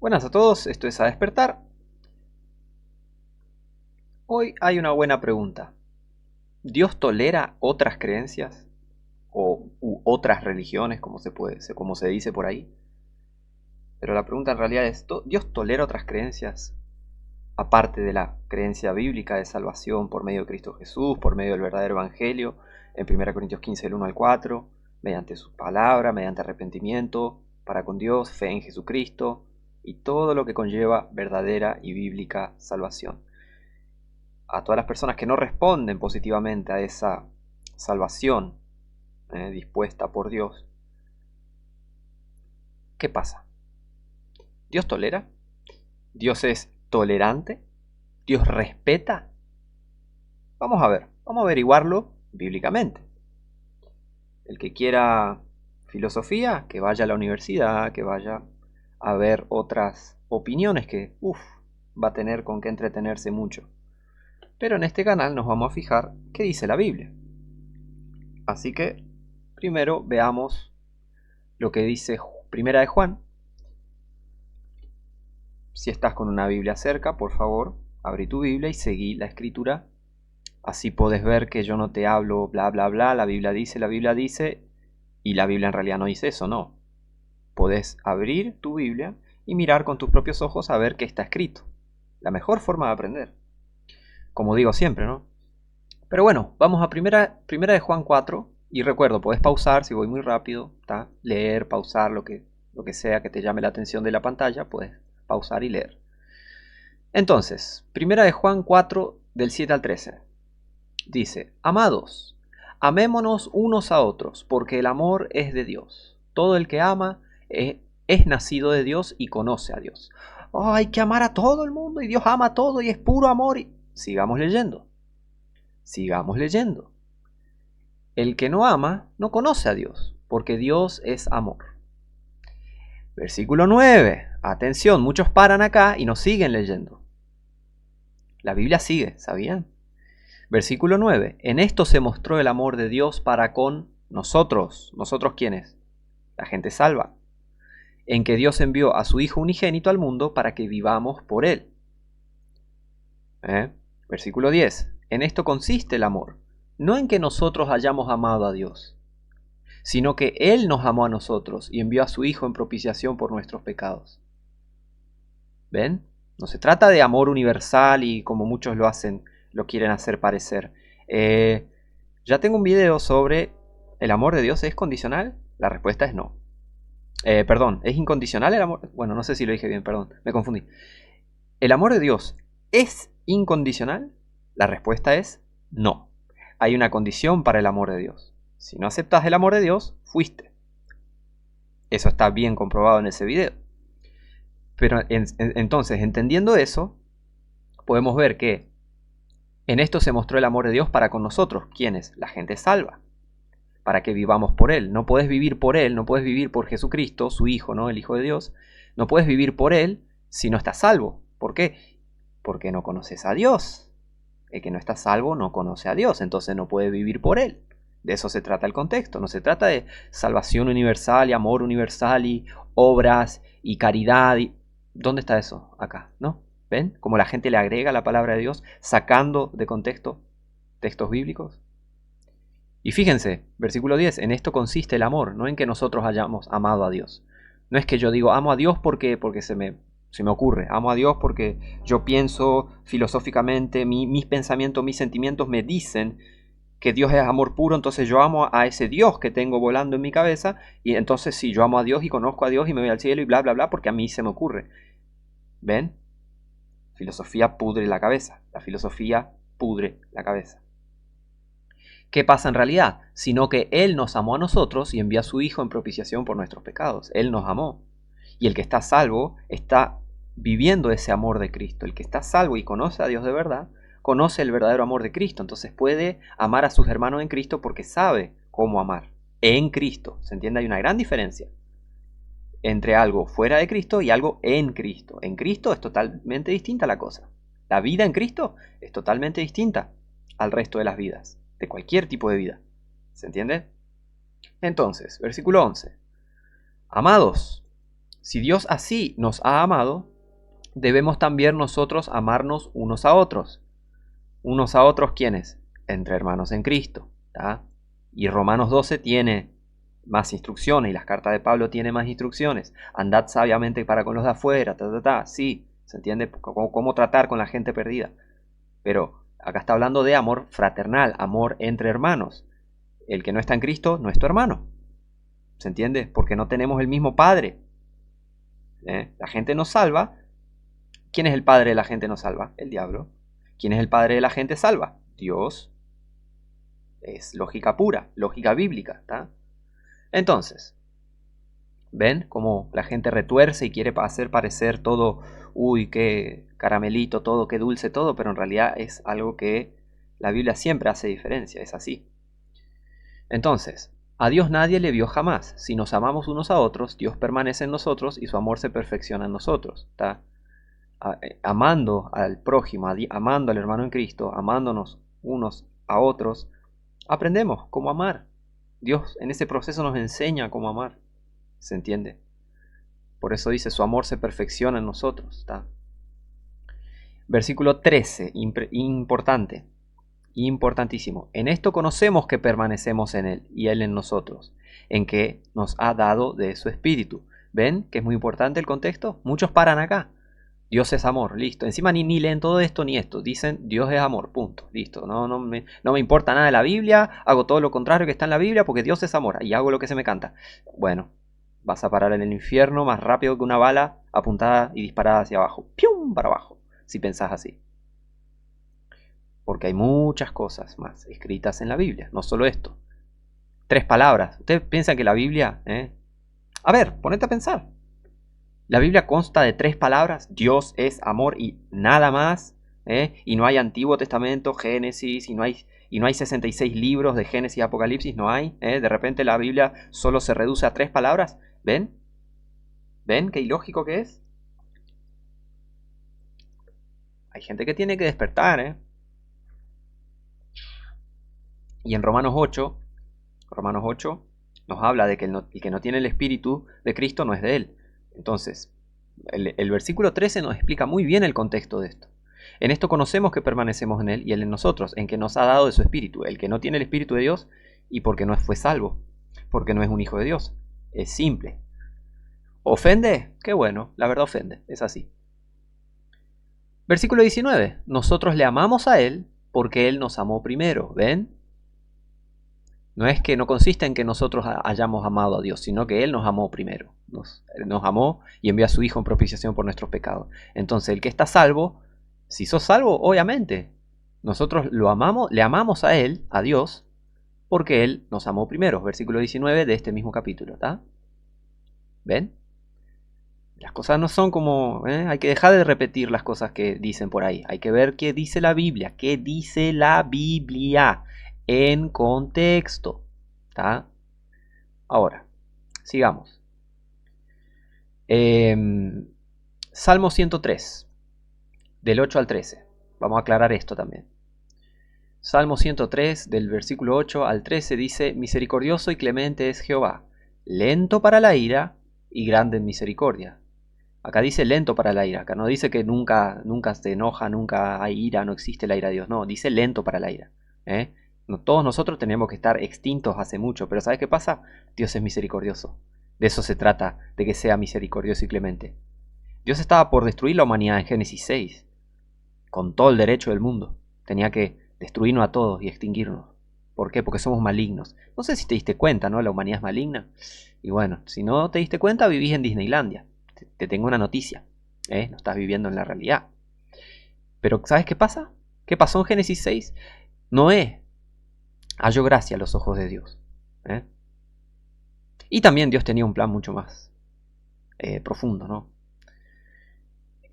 Buenas a todos, esto es A Despertar. Hoy hay una buena pregunta. ¿Dios tolera otras creencias u otras religiones, como se dice por ahí? Pero la pregunta en realidad es, ¿Dios tolera otras creencias aparte de la creencia bíblica de salvación por medio de Cristo Jesús, por medio del verdadero evangelio, en 1 Corintios 15, del 1 al 4, mediante su palabra, mediante arrepentimiento para con Dios, fe en Jesucristo y todo lo que conlleva verdadera y bíblica salvación? A todas las personas que no responden positivamente a esa salvación dispuesta por Dios, ¿qué pasa? ¿Dios tolera? ¿Dios es tolerante? ¿Dios respeta? Vamos a averiguarlo bíblicamente. El que quiera filosofía, que vaya a la universidad, que vaya a ver otras opiniones que, va a tener con qué entretenerse mucho. Pero en este canal nos vamos a fijar qué dice la Biblia. Así que primero veamos lo que dice Primera de Juan. Si estás con una Biblia cerca, por favor, abrí tu Biblia y seguí la escritura. Así podés ver que yo no te hablo bla bla bla, la Biblia dice, y la Biblia en realidad no dice eso, no. Podés abrir tu Biblia y mirar con tus propios ojos a ver qué está escrito. La mejor forma de aprender. Como digo siempre, ¿no? Pero bueno, vamos a primera de Juan 4. Y recuerdo, podés pausar si voy muy rápido, ¿tá? Leer, pausar, lo que sea que te llame la atención de la pantalla, puedes pausar y leer. Entonces, primera de Juan 4, del 7 al 13. Dice: Amados, amémonos unos a otros, porque el amor es de Dios. Todo el que ama es nacido de Dios y conoce a Dios. Oh, hay que amar a todo el mundo y Dios ama todo y es puro amor. Sigamos leyendo. Sigamos leyendo. El que no ama no conoce a Dios, porque Dios es amor. Versículo 9. Atención, muchos paran acá y nos siguen leyendo. La Biblia sigue, ¿sabían? Versículo 9. En esto se mostró el amor de Dios para con nosotros. ¿Nosotros quiénes? La gente salva. En que Dios envió a su Hijo unigénito al mundo para que vivamos por Él. Versículo 10. En esto consiste el amor. No en que nosotros hayamos amado a Dios, sino que Él nos amó a nosotros y envió a su Hijo en propiciación por nuestros pecados. ¿Ven? No se trata de amor universal y como muchos lo quieren hacer parecer. Ya tengo un video sobre ¿el amor de Dios es condicional? La respuesta es no. Perdón, ¿es incondicional el amor? Bueno, no sé si lo dije bien, perdón, me confundí. ¿El amor de Dios es incondicional? La respuesta es no. Hay una condición para el amor de Dios. Si no aceptas el amor de Dios, fuiste. Eso está bien comprobado en ese video. Pero entonces, entendiendo eso, podemos ver que en esto se mostró el amor de Dios para con nosotros. ¿Quiénes? La gente salva. Para que vivamos por Él. No puedes vivir por Él, no puedes vivir por Jesucristo, su Hijo, ¿no? El Hijo de Dios. No puedes vivir por Él si no estás salvo. ¿Por qué? Porque no conoces a Dios. El que no está salvo no conoce a Dios, entonces no puede vivir por Él. De eso se trata el contexto. No se trata de salvación universal y amor universal y obras y caridad. ¿Dónde está eso? Acá, ¿no? ¿Ven? Como la gente le agrega la palabra de Dios sacando de contexto textos bíblicos. Y fíjense, versículo 10, en esto consiste el amor, no en que nosotros hayamos amado a Dios. No es que yo digo amo a Dios porque se me ocurre, amo a Dios porque yo pienso filosóficamente, mis pensamientos, mis sentimientos me dicen que Dios es amor puro, entonces yo amo a ese Dios que tengo volando en mi cabeza, y entonces sí, yo amo a Dios y conozco a Dios y me voy al cielo y bla, bla, bla, porque a mí se me ocurre. ¿Ven? Filosofía pudre la cabeza, la filosofía pudre la cabeza. ¿Qué pasa en realidad? Sino que Él nos amó a nosotros y envió a su Hijo en propiciación por nuestros pecados. Él nos amó. Y el que está salvo está viviendo ese amor de Cristo. El que está salvo y conoce a Dios de verdad, conoce el verdadero amor de Cristo. Entonces puede amar a sus hermanos en Cristo porque sabe cómo amar. En Cristo. ¿Se entiende? Hay una gran diferencia entre algo fuera de Cristo y algo en Cristo. En Cristo es totalmente distinta la cosa. La vida en Cristo es totalmente distinta al resto de las vidas, de cualquier tipo de vida. ¿Se entiende? Entonces, versículo 11. Amados, Si Dios así nos ha amado, debemos también nosotros amarnos unos a otros. ¿Unos a otros quiénes? Entre hermanos en Cristo. ¿Tá? Y Romanos 12 tiene más instrucciones y las cartas de Pablo tienen más instrucciones. Andad sabiamente para con los de afuera. Sí, se entiende cómo tratar con la gente perdida. Pero acá está hablando de amor fraternal, amor entre hermanos. El que no está en Cristo no es tu hermano. ¿Se entiende? Porque no tenemos el mismo Padre. La gente nos salva. ¿Quién es el padre de la gente nos salva? El diablo. ¿Quién es el padre de la gente salva? Dios. Es lógica pura, lógica bíblica. ¿Tá? Entonces, ¿ven cómo la gente retuerce y quiere hacer parecer todo, uy, qué caramelito todo, qué dulce todo, pero en realidad es algo que la Biblia siempre hace diferencia, es así. Entonces, a Dios nadie le vio jamás. Si nos amamos unos a otros, Dios permanece en nosotros y su amor se perfecciona en nosotros. ¿Tá? Amando al prójimo, amando al hermano en Cristo, amándonos unos a otros, aprendemos cómo amar. Dios en ese proceso nos enseña cómo amar. ¿Se entiende? Por eso dice, su amor se perfecciona en nosotros. ¿Está? Versículo 13, importante, importantísimo. En esto conocemos que permanecemos en Él y Él en nosotros, en que nos ha dado de su Espíritu. ¿Ven que es muy importante el contexto? Muchos paran acá. Dios es amor, listo. Encima ni leen todo esto ni esto. Dicen Dios es amor, punto, listo. No me importa nada de la Biblia, hago todo lo contrario que está en la Biblia porque Dios es amor y hago lo que se me canta. Bueno, vas a parar en el infierno más rápido que una bala apuntada y disparada hacia abajo. ¡Pium! Para abajo, si pensás así. Porque hay muchas cosas más escritas en la Biblia, no solo esto. 3 palabras. ¿Ustedes piensan que la Biblia... A ver, ponete a pensar. La Biblia consta de 3 palabras, Dios es amor y nada más, y no hay Antiguo Testamento, Génesis, y no hay 66 libros de Génesis y Apocalipsis, no hay, de repente la Biblia solo se reduce a 3 palabras, ¿ven? ¿Ven qué ilógico que es? Hay gente que tiene que despertar, Y en Romanos 8 nos habla de que el que no tiene el Espíritu de Cristo no es de Él. Entonces, el versículo 13 nos explica muy bien el contexto de esto. En esto conocemos que permanecemos en Él y Él en nosotros, en que nos ha dado de su Espíritu. El que no tiene el Espíritu de Dios, y porque no fue salvo, porque no es un hijo de Dios. Es simple. ¿Ofende? Qué bueno, la verdad ofende, es así. Versículo 19. Nosotros le amamos a Él porque Él nos amó primero. ¿Ven? No es que no consiste en que nosotros hayamos amado a Dios, sino que Él nos amó primero. Nos amó y envió a su Hijo en propiciación por nuestros pecados. Entonces, el que está salvo, si sos salvo, obviamente, nosotros lo amamos, le amamos a Él, a Dios, porque Él nos amó primero. Versículo 19 de este mismo capítulo, ¿está? ¿Ven? Las cosas no son como... Hay que dejar de repetir las cosas que dicen por ahí. Hay que ver qué dice la Biblia. ¿Qué dice la Biblia? En contexto. ¿Tá? Ahora, sigamos. Salmo 103, del 8 al 13. Vamos a aclarar esto también. Salmo 103, del versículo 8 al 13 dice, misericordioso y clemente es Jehová, lento para la ira y grande en misericordia. Acá dice lento para la ira, acá no dice que nunca se enoja, nunca hay ira, no existe la ira de Dios, no, dice lento para la ira. Todos nosotros tenemos que estar extintos hace mucho, pero ¿sabes qué pasa? Dios es misericordioso. De eso se trata, de que sea misericordioso y clemente. Dios estaba por destruir la humanidad en Génesis 6, con todo el derecho del mundo. Tenía que destruirnos a todos y extinguirnos. ¿Por qué? Porque somos malignos. No sé si te diste cuenta, ¿no? La humanidad es maligna. Y bueno, si no te diste cuenta, vivís en Disneylandia. Te tengo una noticia. No estás viviendo en la realidad. Pero ¿sabes qué pasa? ¿Qué pasó en Génesis 6? Noé halló gracia a los ojos de Dios. Y también Dios tenía un plan mucho más profundo, ¿no?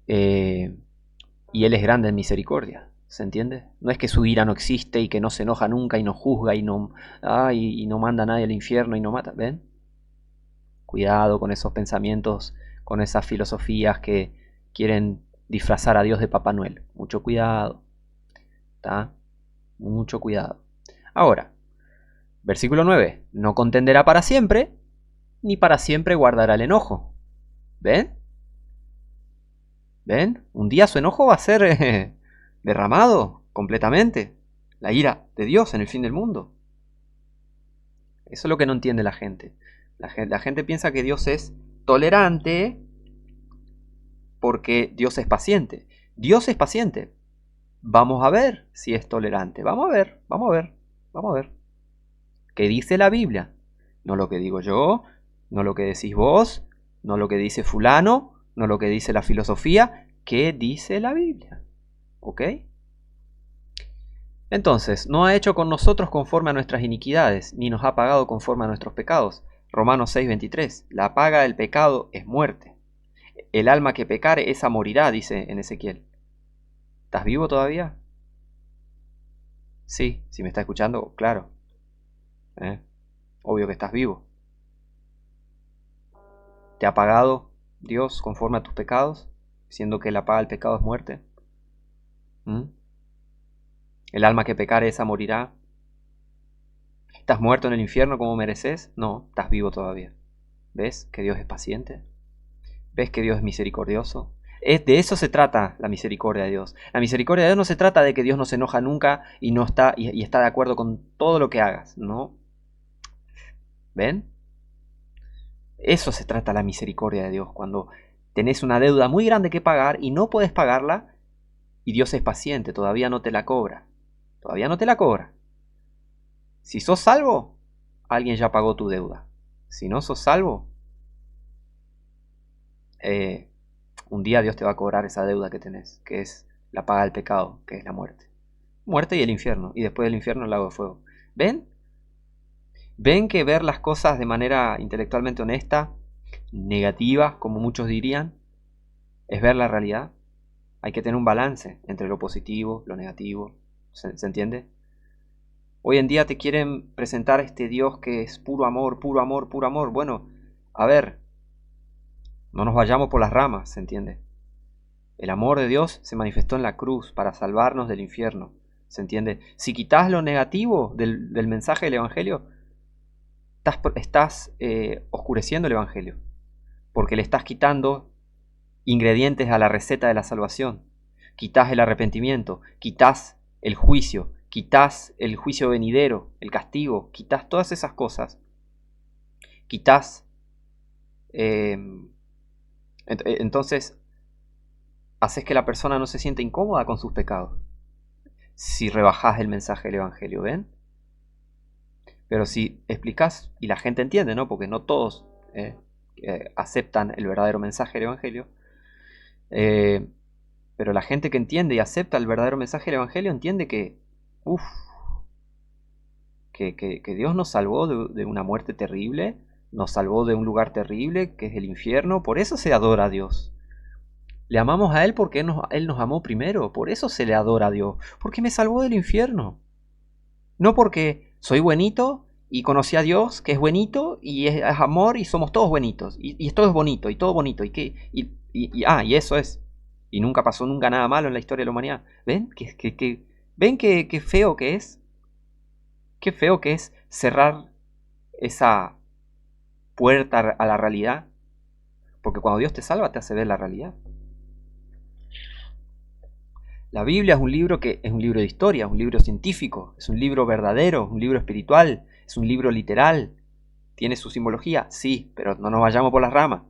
Y Él es grande en misericordia, ¿se entiende? No es que su ira no existe y que no se enoja nunca y no juzga y no manda a nadie al infierno y no mata, ¿ven? Cuidado con esos pensamientos, con esas filosofías que quieren disfrazar a Dios de Papá Noel. Mucho cuidado, ¿está? Mucho cuidado. Ahora, versículo 9. No contenderá para siempre, ni para siempre guardará el enojo. ¿Ven? ¿Ven? Un día su enojo va a ser derramado completamente. La ira de Dios en el fin del mundo. Eso es lo que no entiende la gente. La gente piensa que Dios es tolerante porque Dios es paciente. Dios es paciente. Vamos a ver si es tolerante. Vamos a ver, vamos a ver, vamos a ver. ¿Qué dice la Biblia? No lo que digo yo, no lo que decís vos, no lo que dice fulano, no lo que dice la filosofía. ¿Qué dice la Biblia? ¿Ok? Entonces, no ha hecho con nosotros conforme a nuestras iniquidades, ni nos ha pagado conforme a nuestros pecados. Romanos 6:23. La paga del pecado es muerte. El alma que pecare, esa morirá, dice en Ezequiel. ¿Estás vivo todavía? Sí, si me está escuchando, claro. Obvio que estás vivo. ¿Te ha pagado Dios conforme a tus pecados, siendo que la paga del pecado es muerte? ¿Mm? El alma que pecare, esa morirá. ¿Estás muerto en el infierno como mereces? No, estás vivo todavía. ¿Ves que Dios es paciente? ¿Ves que Dios es misericordioso? De eso se trata la misericordia de Dios. La misericordia de Dios no se trata de que Dios no se enoja nunca y no está y está de acuerdo con todo lo que hagas, ¿no? ¿Ven? Eso se trata la misericordia de Dios, cuando tenés una deuda muy grande que pagar y no puedes pagarla y Dios es paciente, todavía no te la cobra. Todavía no te la cobra. Si sos salvo, alguien ya pagó tu deuda. Si no sos salvo, un día Dios te va a cobrar esa deuda que tenés, que es la paga del pecado, que es la muerte. Muerte y el infierno, y después del infierno el lago de fuego. ¿Ven? ¿Ven que ver las cosas de manera intelectualmente honesta, negativa, como muchos dirían, es ver la realidad? Hay que tener un balance entre lo positivo, lo negativo. ¿Se entiende? Hoy en día te quieren presentar este Dios que es puro amor, puro amor, puro amor. Bueno, a ver, no nos vayamos por las ramas, ¿se entiende? El amor de Dios se manifestó en la cruz para salvarnos del infierno, ¿se entiende? Si quitas lo negativo del mensaje del Evangelio, estás oscureciendo el Evangelio, porque le estás quitando ingredientes a la receta de la salvación. Quitas el arrepentimiento, quitas el juicio venidero, el castigo, quitas todas esas cosas. Quitas... entonces, haces que la persona no se sienta incómoda con sus pecados. Si rebajás el mensaje del Evangelio, ¿ven? Pero si explicás, y la gente entiende, ¿no? Porque no todos aceptan el verdadero mensaje del Evangelio. Pero la gente que entiende y acepta el verdadero mensaje del Evangelio entiende que, que Dios nos salvó de una muerte terrible, nos salvó de un lugar terrible que es el infierno. Por eso se adora a Dios. Le amamos a Él porque Él nos amó primero. Por eso se le adora a Dios. Porque me salvó del infierno. No porque soy buenito y conocí a Dios, que es buenito y es amor y somos todos buenitos. Y todo es bonito y todo bonito. Y eso es. Y nunca pasó nunca nada malo en la historia de la humanidad. ¿Ven? ¿Ven qué feo que es? Qué feo que es cerrar esa puerta a la realidad. Porque cuando Dios te salva te hace ver la realidad. La Biblia es un libro que es un libro de historia, es un libro científico, es un libro verdadero, es un libro espiritual, es un libro literal. ¿Tiene su simbología? Sí, pero no nos vayamos por las ramas.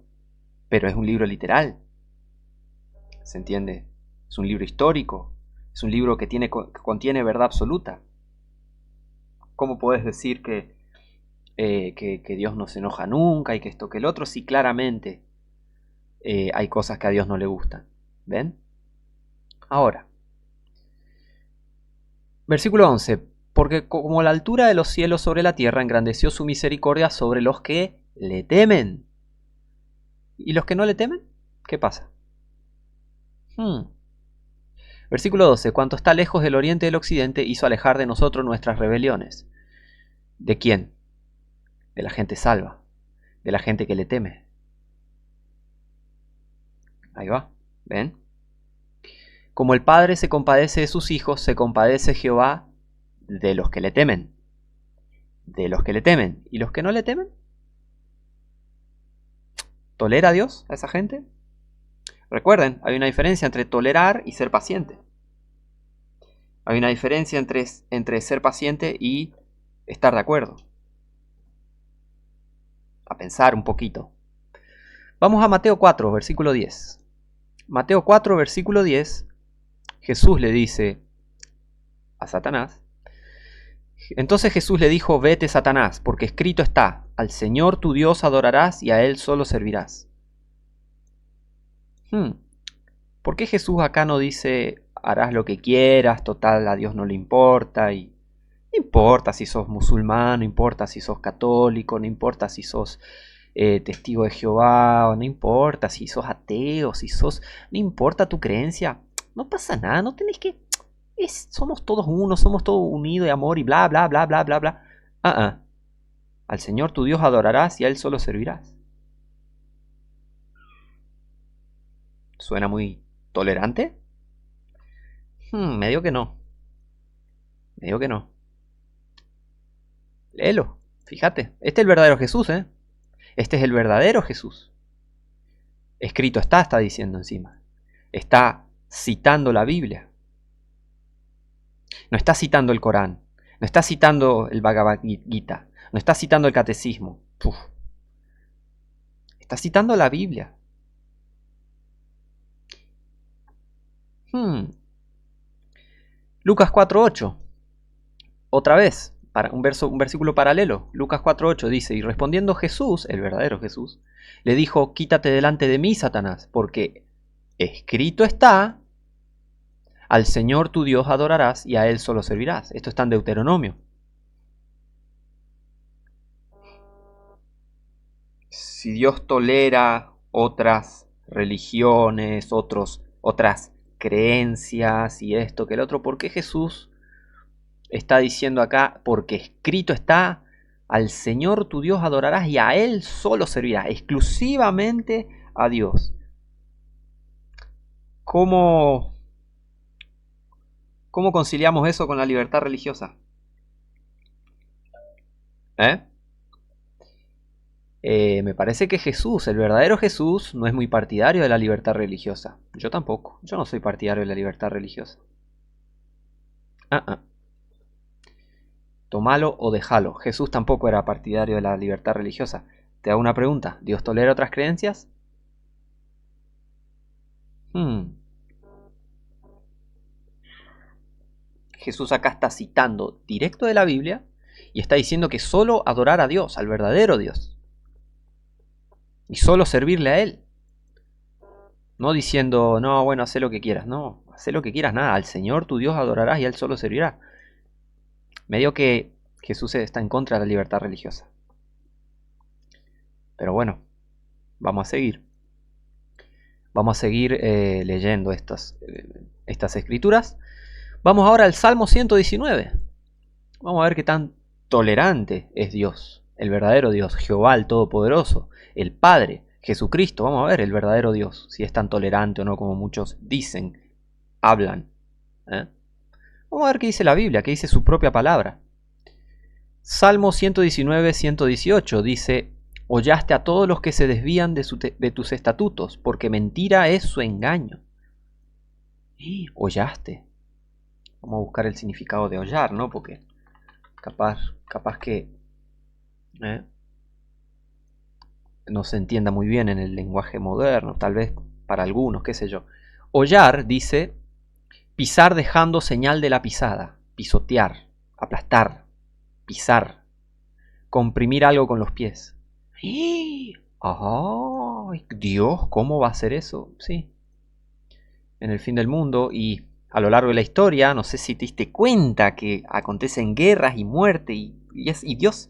Pero es un libro literal. ¿Se entiende? Es un libro histórico, es un libro que contiene verdad absoluta. ¿Cómo puedes decir que Dios no se enoja nunca y que esto que el otro? Sí, claramente hay cosas que a Dios no le gustan. ¿Ven? Ahora, versículo 11. Porque como la altura de los cielos sobre la tierra, engrandeció su misericordia sobre los que le temen. ¿Y los que no le temen? ¿Qué pasa? Versículo 12. Cuanto está lejos del oriente y del occidente, hizo alejar de nosotros nuestras rebeliones. ¿De quién? De la gente salva, de la gente que le teme. Ahí va, ¿ven? Como el Padre se compadece de sus hijos, se compadece Jehová de los que le temen. De los que le temen. ¿Y los que no le temen? ¿Tolera a Dios a esa gente? Recuerden, hay una diferencia entre tolerar y ser paciente. Hay una diferencia entre ser paciente y estar de acuerdo. A pensar un poquito. Vamos a Mateo 4, versículo 10. Mateo 4, versículo 10, Jesús le dice a Satanás. Entonces Jesús le dijo: vete, Satanás, porque escrito está: al Señor tu Dios adorarás y a Él solo servirás. ¿Por qué Jesús acá no dice harás lo que quieras, total a Dios no le importa? Y no importa si sos musulmán, no importa si sos católico, no importa si sos testigo de Jehová, no importa si sos ateo, no importa tu creencia, no pasa nada, no tenés que... somos todos uno, somos todos unidos de amor y bla, bla, bla, bla, bla, bla. Al Señor tu Dios adorarás y a Él solo servirás. ¿Suena muy tolerante? Medio que no. Medio que no. Léelo, fíjate. Este es el verdadero Jesús, ¿eh? Este es el verdadero Jesús. Escrito está diciendo encima. Está citando la Biblia. No está citando el Corán. No está citando el Bhagavad Gita. No está citando el Catecismo. Está citando la Biblia. Lucas 4:8. Otra vez, un versículo paralelo. Lucas 4:8 dice: y respondiendo Jesús, el verdadero Jesús, le dijo: quítate delante de mí, Satanás, porque escrito está: al Señor tu Dios adorarás y a Él solo servirás. Esto está en Deuteronomio. Si Dios tolera otras religiones, otras creencias y esto que el otro, ¿por qué Jesús está diciendo acá? Porque escrito está: al Señor tu Dios adorarás y a Él solo servirás, exclusivamente a Dios. ¿Cómo conciliamos eso con la libertad religiosa? Me parece que Jesús, el verdadero Jesús, no es muy partidario de la libertad religiosa. Yo tampoco. Yo no soy partidario de la libertad religiosa. Tomalo o déjalo. Jesús tampoco era partidario de la libertad religiosa. Te hago una pregunta. ¿Dios tolera otras creencias? Jesús acá está citando directo de la Biblia y está diciendo que solo adorar a Dios, al verdadero Dios. Y solo servirle a Él. No diciendo, no, bueno, haz lo que quieras. No, haz lo que quieras, nada. Al Señor tu Dios adorarás y a Él solo servirá. Medio que Jesús está en contra de la libertad religiosa. Pero bueno, vamos a seguir. Vamos a seguir leyendo estas escrituras. Vamos ahora al Salmo 119. Vamos a ver qué tan tolerante es Dios, el verdadero Dios, Jehová el Todopoderoso, el Padre, Jesucristo. Vamos a ver el verdadero Dios, si es tan tolerante o no como muchos dicen, hablan. Vamos a ver qué dice la Biblia, qué dice su propia palabra. Salmo 119, 118 dice: hollaste a todos los que se desvían de tus estatutos, porque mentira es su engaño. Hollaste. Vamos a buscar el significado de hollar, ¿no? Porque capaz que no se entienda muy bien en el lenguaje moderno, tal vez para algunos, qué sé yo. Hollar dice pisar dejando señal de la pisada, pisotear, aplastar, pisar, comprimir algo con los pies. Dios, ¿cómo va a hacer eso? Sí. En el fin del mundo y a lo largo de la historia, no sé si te diste cuenta que acontecen guerras y muerte y Dios,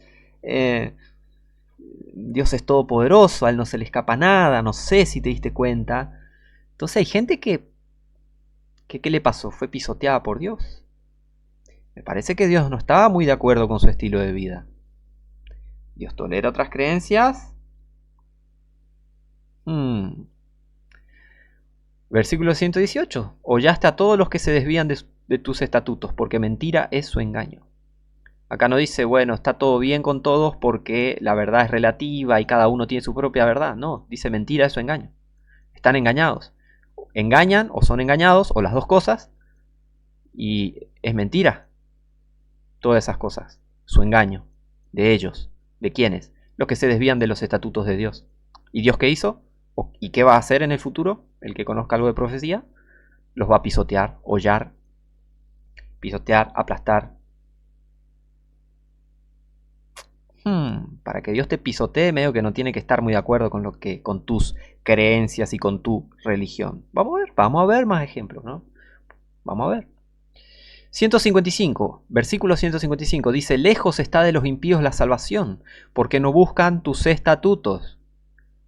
Dios es todopoderoso, a Él no se le escapa nada, no sé si te diste cuenta. Entonces hay gente que ¿qué le pasó? ¿Fue pisoteada por Dios? Me parece que Dios no estaba muy de acuerdo con su estilo de vida. ¿Dios tolera otras creencias? Versículo 118. Hollaste a todos los que se desvían de tus estatutos, porque mentira es su engaño. Acá no dice, bueno, está todo bien con todos porque la verdad es relativa y cada uno tiene su propia verdad. No, dice mentira, eso engaño. Están engañados. Engañan o son engañados o las dos cosas y es mentira. Todas esas cosas. Su engaño. De ellos. ¿De quiénes? Los que se desvían de los estatutos de Dios. ¿Y Dios qué hizo? ¿Y qué va a hacer en el futuro? El que conozca algo de profecía, los va a pisotear, hollar, pisotear, aplastar. Para que Dios te pisotee, medio que no tiene que estar muy de acuerdo con tus creencias y con tu religión. Vamos a ver más ejemplos, ¿no? Vamos a ver. 155, versículo 155, dice, lejos está de los impíos la salvación, porque no buscan tus estatutos.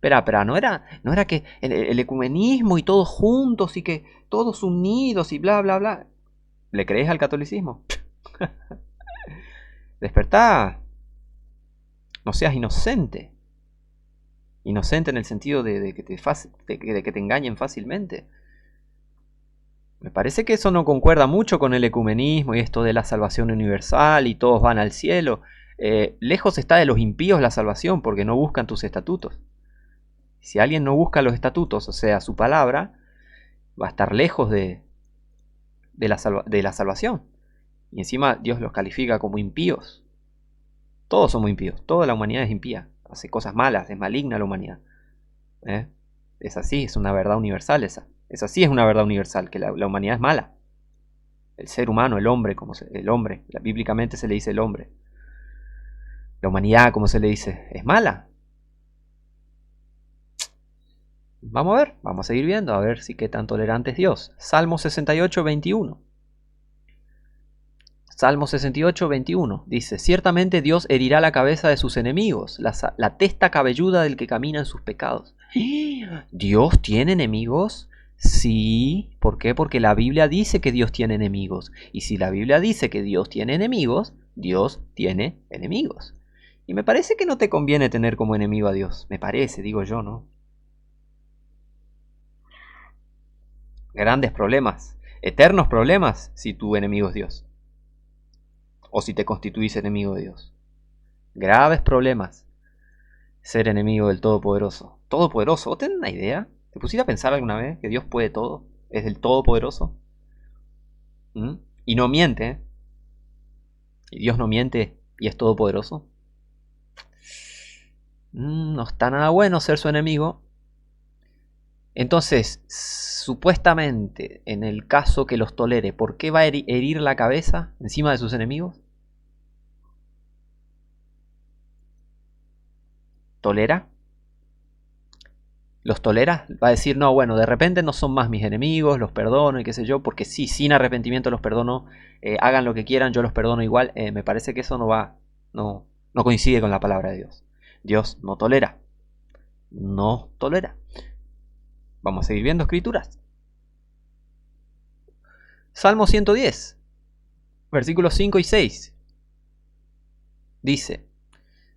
Espera, ¿no era que el ecumenismo y todos juntos y que todos unidos y bla, bla, bla? ¿Le crees al catolicismo? Despertá. No seas inocente. Inocente en el sentido de que te engañen fácilmente. Me parece que eso no concuerda mucho con el ecumenismo y esto de la salvación universal y todos van al cielo. Lejos está de los impíos la salvación porque no buscan tus estatutos. Si alguien no busca los estatutos, o sea, su palabra, va a estar lejos de la salvación. Y encima Dios los califica como impíos. Todos somos impíos, toda la humanidad es impía. Hace cosas malas, es maligna la humanidad. Es así, es una verdad universal esa. Esa sí es una verdad universal, que la humanidad es mala. El ser humano, el hombre, bíblicamente se le dice el hombre. La humanidad, como se le dice, es mala. Vamos a ver, vamos a seguir viendo, a ver si qué tan tolerante es Dios. Salmo 68, 21. Salmo 68, 21 dice, ciertamente Dios herirá la cabeza de sus enemigos, la testa cabelluda del que camina en sus pecados. ¿Dios tiene enemigos? Sí. ¿Por qué? Porque la Biblia dice que Dios tiene enemigos. Y si la Biblia dice que Dios tiene enemigos, Dios tiene enemigos. Y me parece que no te conviene tener como enemigo a Dios. Me parece, digo yo, ¿no? Grandes problemas, eternos problemas si tu enemigo es Dios. O si te constituís enemigo de Dios. Graves problemas ser enemigo del Todopoderoso. Todopoderoso, ¿vos tenés una idea? ¿Te pusiste a pensar alguna vez que Dios puede todo? ¿Es del Todopoderoso? Y no miente, ¿eh? ¿Y Dios no miente y es todopoderoso? No está nada bueno ser su enemigo. Entonces, supuestamente, en el caso que los tolere, ¿por qué va a herir la cabeza encima de sus enemigos? ¿Tolera? ¿Los tolera? Va a decir, no, bueno, de repente no son más mis enemigos, los perdono y qué sé yo, porque sí, sin arrepentimiento los perdono, hagan lo que quieran, yo los perdono igual. Me parece que eso no coincide con la palabra de Dios. Dios no tolera. No tolera. Vamos a seguir viendo escrituras. Salmo 110, versículos 5 y 6. Dice,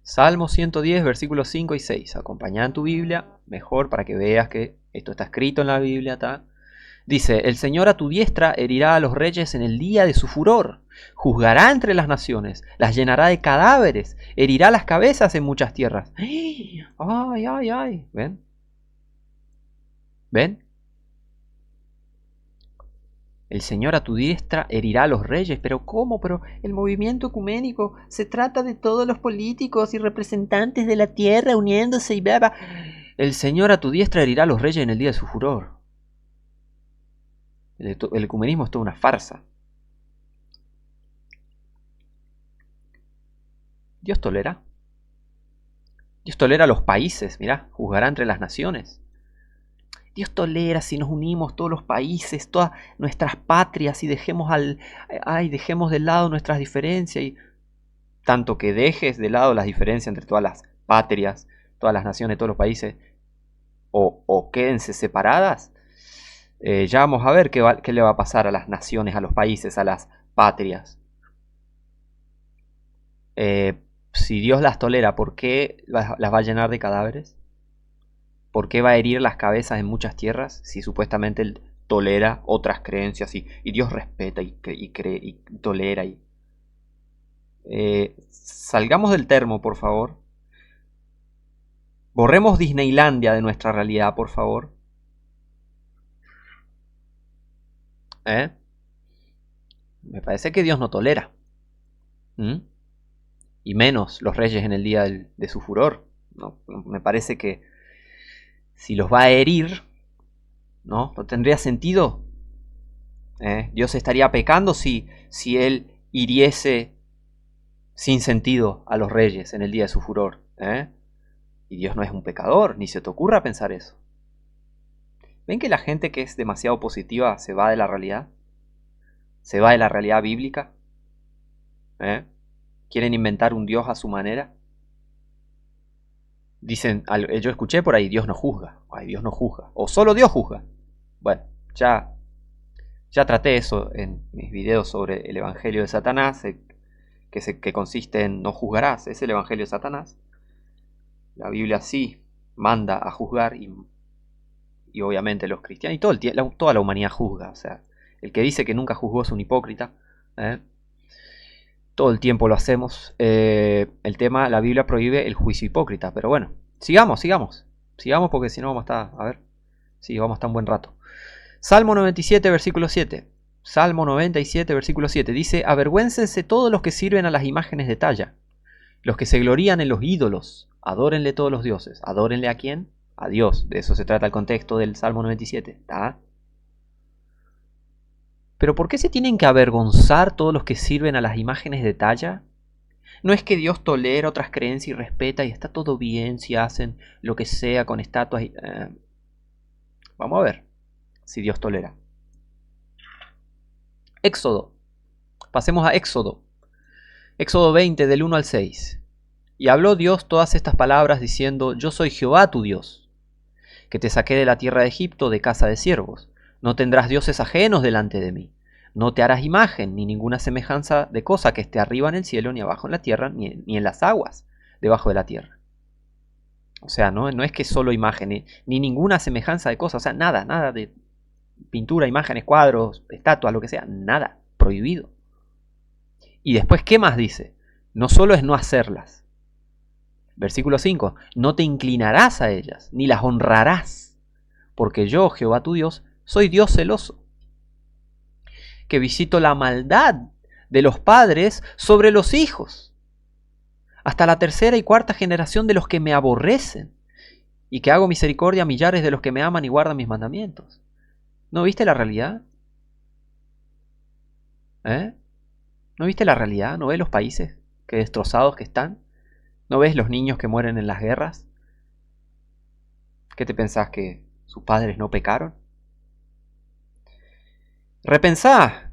Salmo 110, versículos 5 y 6. Acompañá en tu Biblia, mejor para que veas que esto está escrito en la Biblia. Dice, el Señor a tu diestra herirá a los reyes en el día de su furor. Juzgará entre las naciones, las llenará de cadáveres, herirá las cabezas en muchas tierras. ¡Ay, ay, ay! ¿Ven? ¿Ven? El Señor a tu diestra herirá a los reyes. ¿Pero cómo? Pero el movimiento ecuménico se trata de todos los políticos y representantes de la tierra uniéndose y bla, bla. El Señor a tu diestra herirá a los reyes en el día de su furor. El ecumenismo es toda una farsa. Dios tolera. Dios tolera a los países, mirá, juzgará entre las naciones. Dios tolera si nos unimos todos los países, todas nuestras patrias y dejemos de lado nuestras diferencias y tanto que dejes de lado las diferencias entre todas las patrias, todas las naciones, todos los países o quédense separadas. Ya vamos a ver qué le va a pasar a las naciones, a los países, a las patrias. Si Dios las tolera, ¿por qué las va a llenar de cadáveres? ¿Por qué va a herir las cabezas en muchas tierras si supuestamente Él tolera otras creencias y Dios respeta y cree y tolera? Salgamos del termo, por favor. Borremos Disneylandia de nuestra realidad, por favor. Me parece que Dios no tolera. Y menos los reyes en el día de su furor. ¿No? Me parece que si los va a herir, ¿no tendría sentido? Dios estaría pecando si él hiriese sin sentido a los reyes en el día de su furor. Y Dios no es un pecador, ni se te ocurra pensar eso. ¿Ven que la gente que es demasiado positiva se va de la realidad? ¿Se va de la realidad bíblica? ¿Quieren inventar un Dios a su manera? Dicen, yo escuché por ahí, Dios no juzga. Ay, Dios no juzga. O solo Dios juzga. Bueno, ya traté eso en mis videos sobre el Evangelio de Satanás, que consiste en no juzgarás. Es el Evangelio de Satanás. La Biblia sí manda a juzgar y obviamente los cristianos y toda la humanidad juzga. O sea, el que dice que nunca juzgó es un hipócrita. Todo el tiempo lo hacemos. El tema, la Biblia prohíbe el juicio hipócrita. Pero bueno, sigamos porque si no vamos a estar, vamos a estar un buen rato. Salmo 97, versículo 7. Salmo 97, versículo 7. Dice, avergüéncense todos los que sirven a las imágenes de talla, los que se glorían en los ídolos. Adórenle todos los dioses. ¿Adórenle a quién? A Dios. De eso se trata el contexto del Salmo 97. ¿Está? Pero ¿por qué se tienen que avergonzar todos los que sirven a las imágenes de talla? ¿No es que Dios tolera otras creencias y respeta y está todo bien si hacen lo que sea con estatuas? Vamos a ver si Dios tolera. Éxodo. Pasemos a Éxodo. Éxodo 20 del 1 al 6. Y habló Dios todas estas palabras diciendo, yo soy Jehová tu Dios, que te saqué de la tierra de Egipto de casa de siervos. No tendrás dioses ajenos delante de mí. No te harás imagen ni ninguna semejanza de cosa que esté arriba en el cielo, ni abajo en la tierra, ni en las aguas debajo de la tierra. O sea, no es que solo imagen, ni ninguna semejanza de cosa. O sea, nada de pintura, imágenes, cuadros, estatuas, lo que sea. Nada, prohibido. Y después, ¿qué más dice? No solo es no hacerlas. Versículo 5. No te inclinarás a ellas, ni las honrarás, porque yo, Jehová tu Dios, soy Dios celoso, que visito la maldad de los padres sobre los hijos, hasta la tercera y cuarta generación de los que me aborrecen, y que hago misericordia a millares de los que me aman y guardan mis mandamientos. ¿No viste la realidad? ¿No viste la realidad? ¿No ves los países que destrozados que están? ¿No ves los niños que mueren en las guerras? ¿Qué te pensás, que sus padres no pecaron? Repensá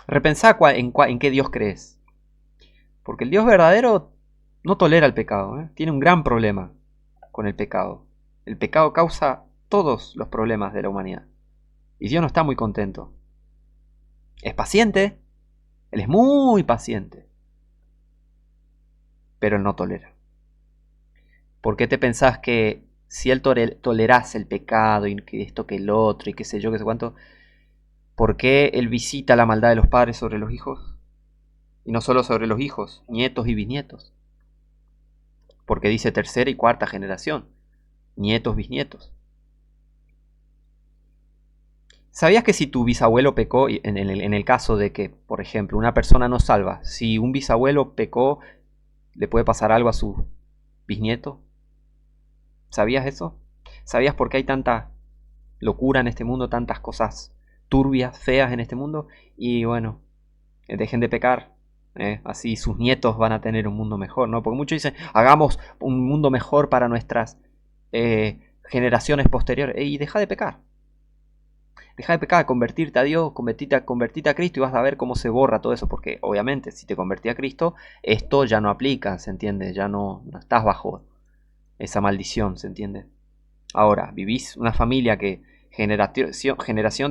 en qué Dios crees. Porque el Dios verdadero no tolera el pecado. Tiene un gran problema con el pecado. El pecado causa todos los problemas de la humanidad. Y Dios no está muy contento. Es paciente. Él es muy paciente. Pero Él no tolera. ¿Por qué te pensás que si Él tolerase el pecado y que esto que el otro y qué sé yo, qué sé cuánto, ¿por qué Él visita la maldad de los padres sobre los hijos? Y no solo sobre los hijos, nietos y bisnietos. Porque dice tercera y cuarta generación, nietos, bisnietos. ¿Sabías que si tu bisabuelo pecó, en el caso de que, por ejemplo, una persona no salva, si un bisabuelo pecó, le puede pasar algo a su bisnieto? ¿Sabías eso? ¿Sabías por qué hay tanta locura en este mundo, tantas cosas turbias, feas en este mundo? Y bueno, dejen de pecar. Así sus nietos van a tener un mundo mejor, ¿no? Porque muchos dicen, hagamos un mundo mejor para nuestras generaciones posteriores. Y deja de pecar. Deja de pecar, convertirte a Dios, convertirte a Cristo y vas a ver cómo se borra todo eso. Porque obviamente si te convertí a Cristo, esto ya no aplica, ¿se entiende? Ya no estás bajo esa maldición, ¿se entiende? Ahora, vivís una familia que generación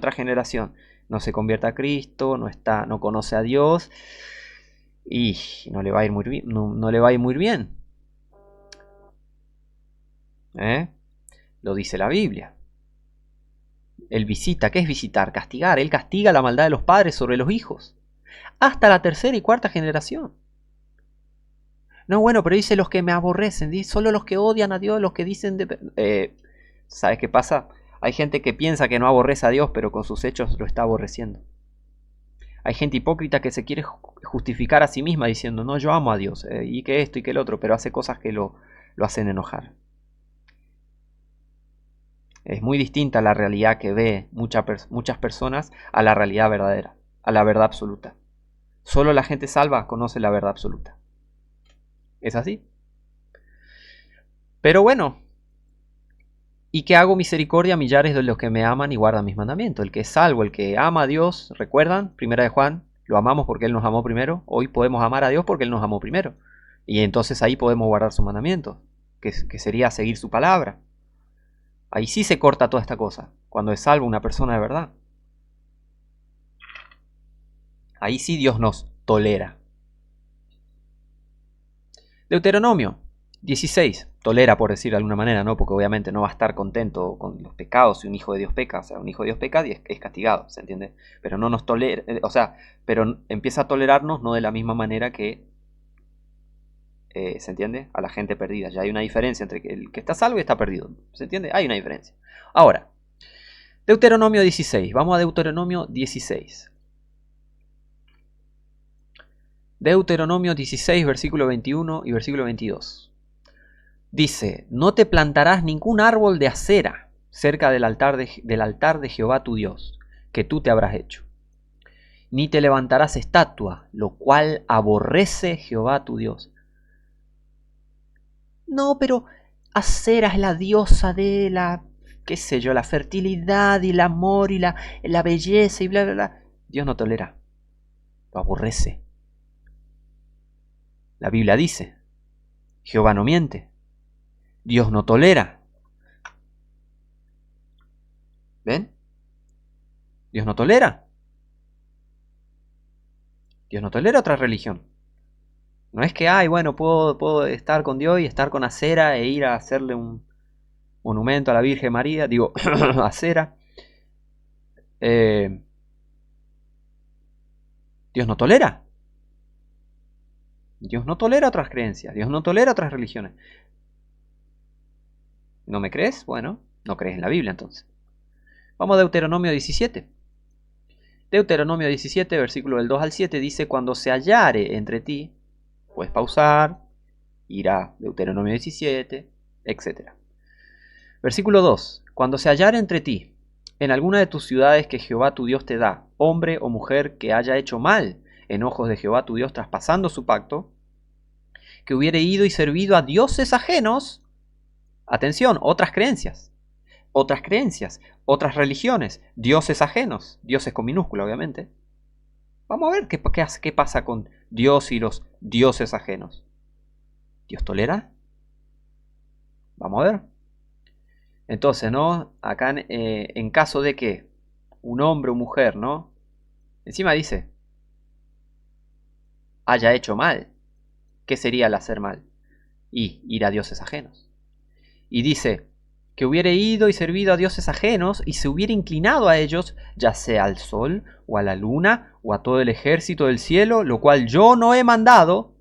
tras generación no se convierte a Cristo, no conoce a Dios y no le va a ir muy bien. No le va a ir muy bien. Lo dice la Biblia. Él visita. ¿Qué es visitar? Castigar. Él castiga la maldad de los padres sobre los hijos. hasta la tercera y cuarta generación. No, bueno, pero dice los que me aborrecen, dice solo los que odian a Dios, los que dicen ¿sabes qué pasa? Hay gente que piensa que no aborrece a Dios, pero con sus hechos lo está aborreciendo. Hay gente hipócrita que se quiere justificar a sí misma diciendo, no, yo amo a Dios, y que esto y que el otro, pero hace cosas que lo hacen enojar. Es muy distinta la realidad que ve muchas personas a la realidad verdadera, a la verdad absoluta. Solo la gente salva conoce la verdad absoluta. ¿Es así? Pero bueno, y que hago misericordia a millares de los que me aman y guardan mis mandamientos. El que es salvo, el que ama a Dios, ¿recuerdan? Primera de Juan, lo amamos porque Él nos amó primero. Hoy podemos amar a Dios porque Él nos amó primero. Y entonces ahí podemos guardar sus mandamientos, que sería seguir su palabra. Ahí sí se corta toda esta cosa, cuando es salvo una persona de verdad. Ahí sí Dios nos tolera. Deuteronomio 16, tolera por decir de alguna manera, ¿no? Porque obviamente no va a estar contento con los pecados si un hijo de Dios peca. O sea, un hijo de Dios peca y es castigado, ¿se entiende? Pero no nos tolera, pero empieza a tolerarnos no de la misma manera que, ¿se entiende? A la gente perdida. Ya hay una diferencia entre el que está salvo y está perdido, ¿se entiende? Hay una diferencia. Ahora, Deuteronomio 16, vamos a Deuteronomio 16. Deuteronomio 16, versículo 21 y versículo 22. Dice, no te plantarás ningún árbol de acera cerca del altar de Jehová tu Dios, que tú te habrás hecho. Ni te levantarás estatua, lo cual aborrece Jehová tu Dios. No, pero acera es la diosa de la, qué sé yo, la fertilidad y el amor y la belleza y bla, bla, bla. Dios no tolera, lo aborrece. La Biblia dice, Jehová no miente. Dios no tolera. ¿Ven? Dios no tolera. Dios no tolera otra religión. No es que, ay, bueno, puedo estar con Dios y estar con acera e ir a hacerle un monumento a la Virgen María. Digo, acera. Dios no tolera. Dios no tolera otras creencias. Dios no tolera otras religiones. ¿No me crees? Bueno, no crees en la Biblia entonces. Vamos a Deuteronomio 17. Deuteronomio 17, versículo del 2 al 7, dice, cuando se hallare entre ti, puedes pausar, ir a Deuteronomio 17, etc. Versículo 2, cuando se hallare entre ti, en alguna de tus ciudades que Jehová tu Dios te da, hombre o mujer que haya hecho mal en ojos de Jehová tu Dios traspasando su pacto, que hubiere ido y servido a dioses ajenos, atención, otras creencias, otras religiones, dioses ajenos, dioses con minúscula obviamente. Vamos a ver qué pasa con Dios y los dioses ajenos. ¿Dios tolera? Vamos a ver. Entonces, ¿no? Acá en caso de que un hombre o mujer, ¿no? Encima dice, haya hecho mal. ¿Qué sería el hacer mal? Y ir a dioses ajenos. Y dice, que hubiere ido y servido a dioses ajenos y se hubiera inclinado a ellos, ya sea al sol o a la luna o a todo el ejército del cielo, lo cual yo no he mandado.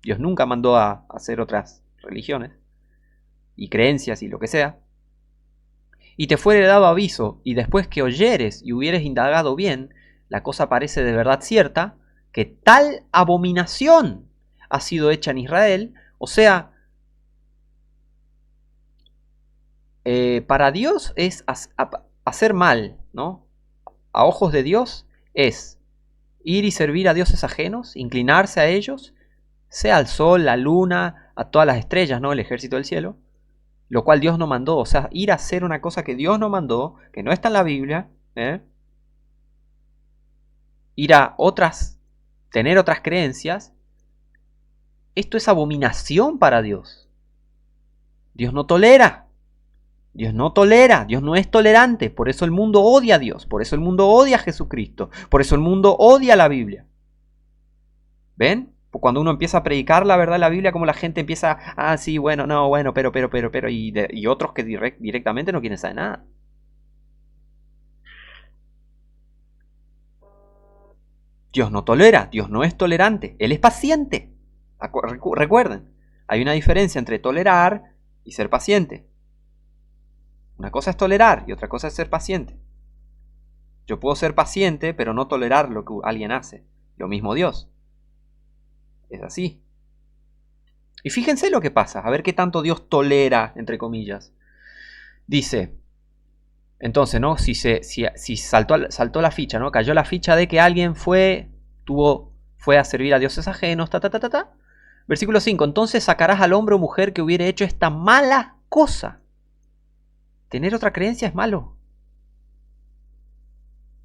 Dios nunca mandó a hacer otras religiones y creencias y lo que sea. Y te fuere dado aviso, y después que oyeres y hubieres indagado bien, la cosa parece de verdad cierta, que tal abominación ha sido hecha en Israel, o sea, para Dios es hacer mal, ¿no? A ojos de Dios es ir y servir a dioses ajenos, inclinarse a ellos, sea al sol, la luna, a todas las estrellas, ¿no? El ejército del cielo, lo cual Dios no mandó, o sea, ir a hacer una cosa que Dios no mandó, que no está en la Biblia, ir a tener otras creencias, esto es abominación para Dios. Dios no tolera. Dios no tolera, Dios no es tolerante, por eso el mundo odia a Dios, por eso el mundo odia a Jesucristo, por eso el mundo odia la Biblia. ¿Ven? Cuando uno empieza a predicar la verdad de la Biblia, como la gente empieza, sí, bueno, no, bueno, pero, y otros que directamente no quieren saber nada. Dios no tolera, Dios no es tolerante, Él es paciente. Recuerden, hay una diferencia entre tolerar y ser paciente. Una cosa es tolerar y otra cosa es ser paciente. Yo puedo ser paciente, pero no tolerar lo que alguien hace. Lo mismo Dios. Es así. Y fíjense lo que pasa, a ver qué tanto Dios tolera, entre comillas. Dice, entonces, ¿no? Si saltó la ficha, ¿no? Cayó la ficha de que alguien fue a servir a dioses ajenos, Versículo 5, entonces sacarás al hombre o mujer que hubiere hecho esta mala cosa. Tener otra creencia es malo.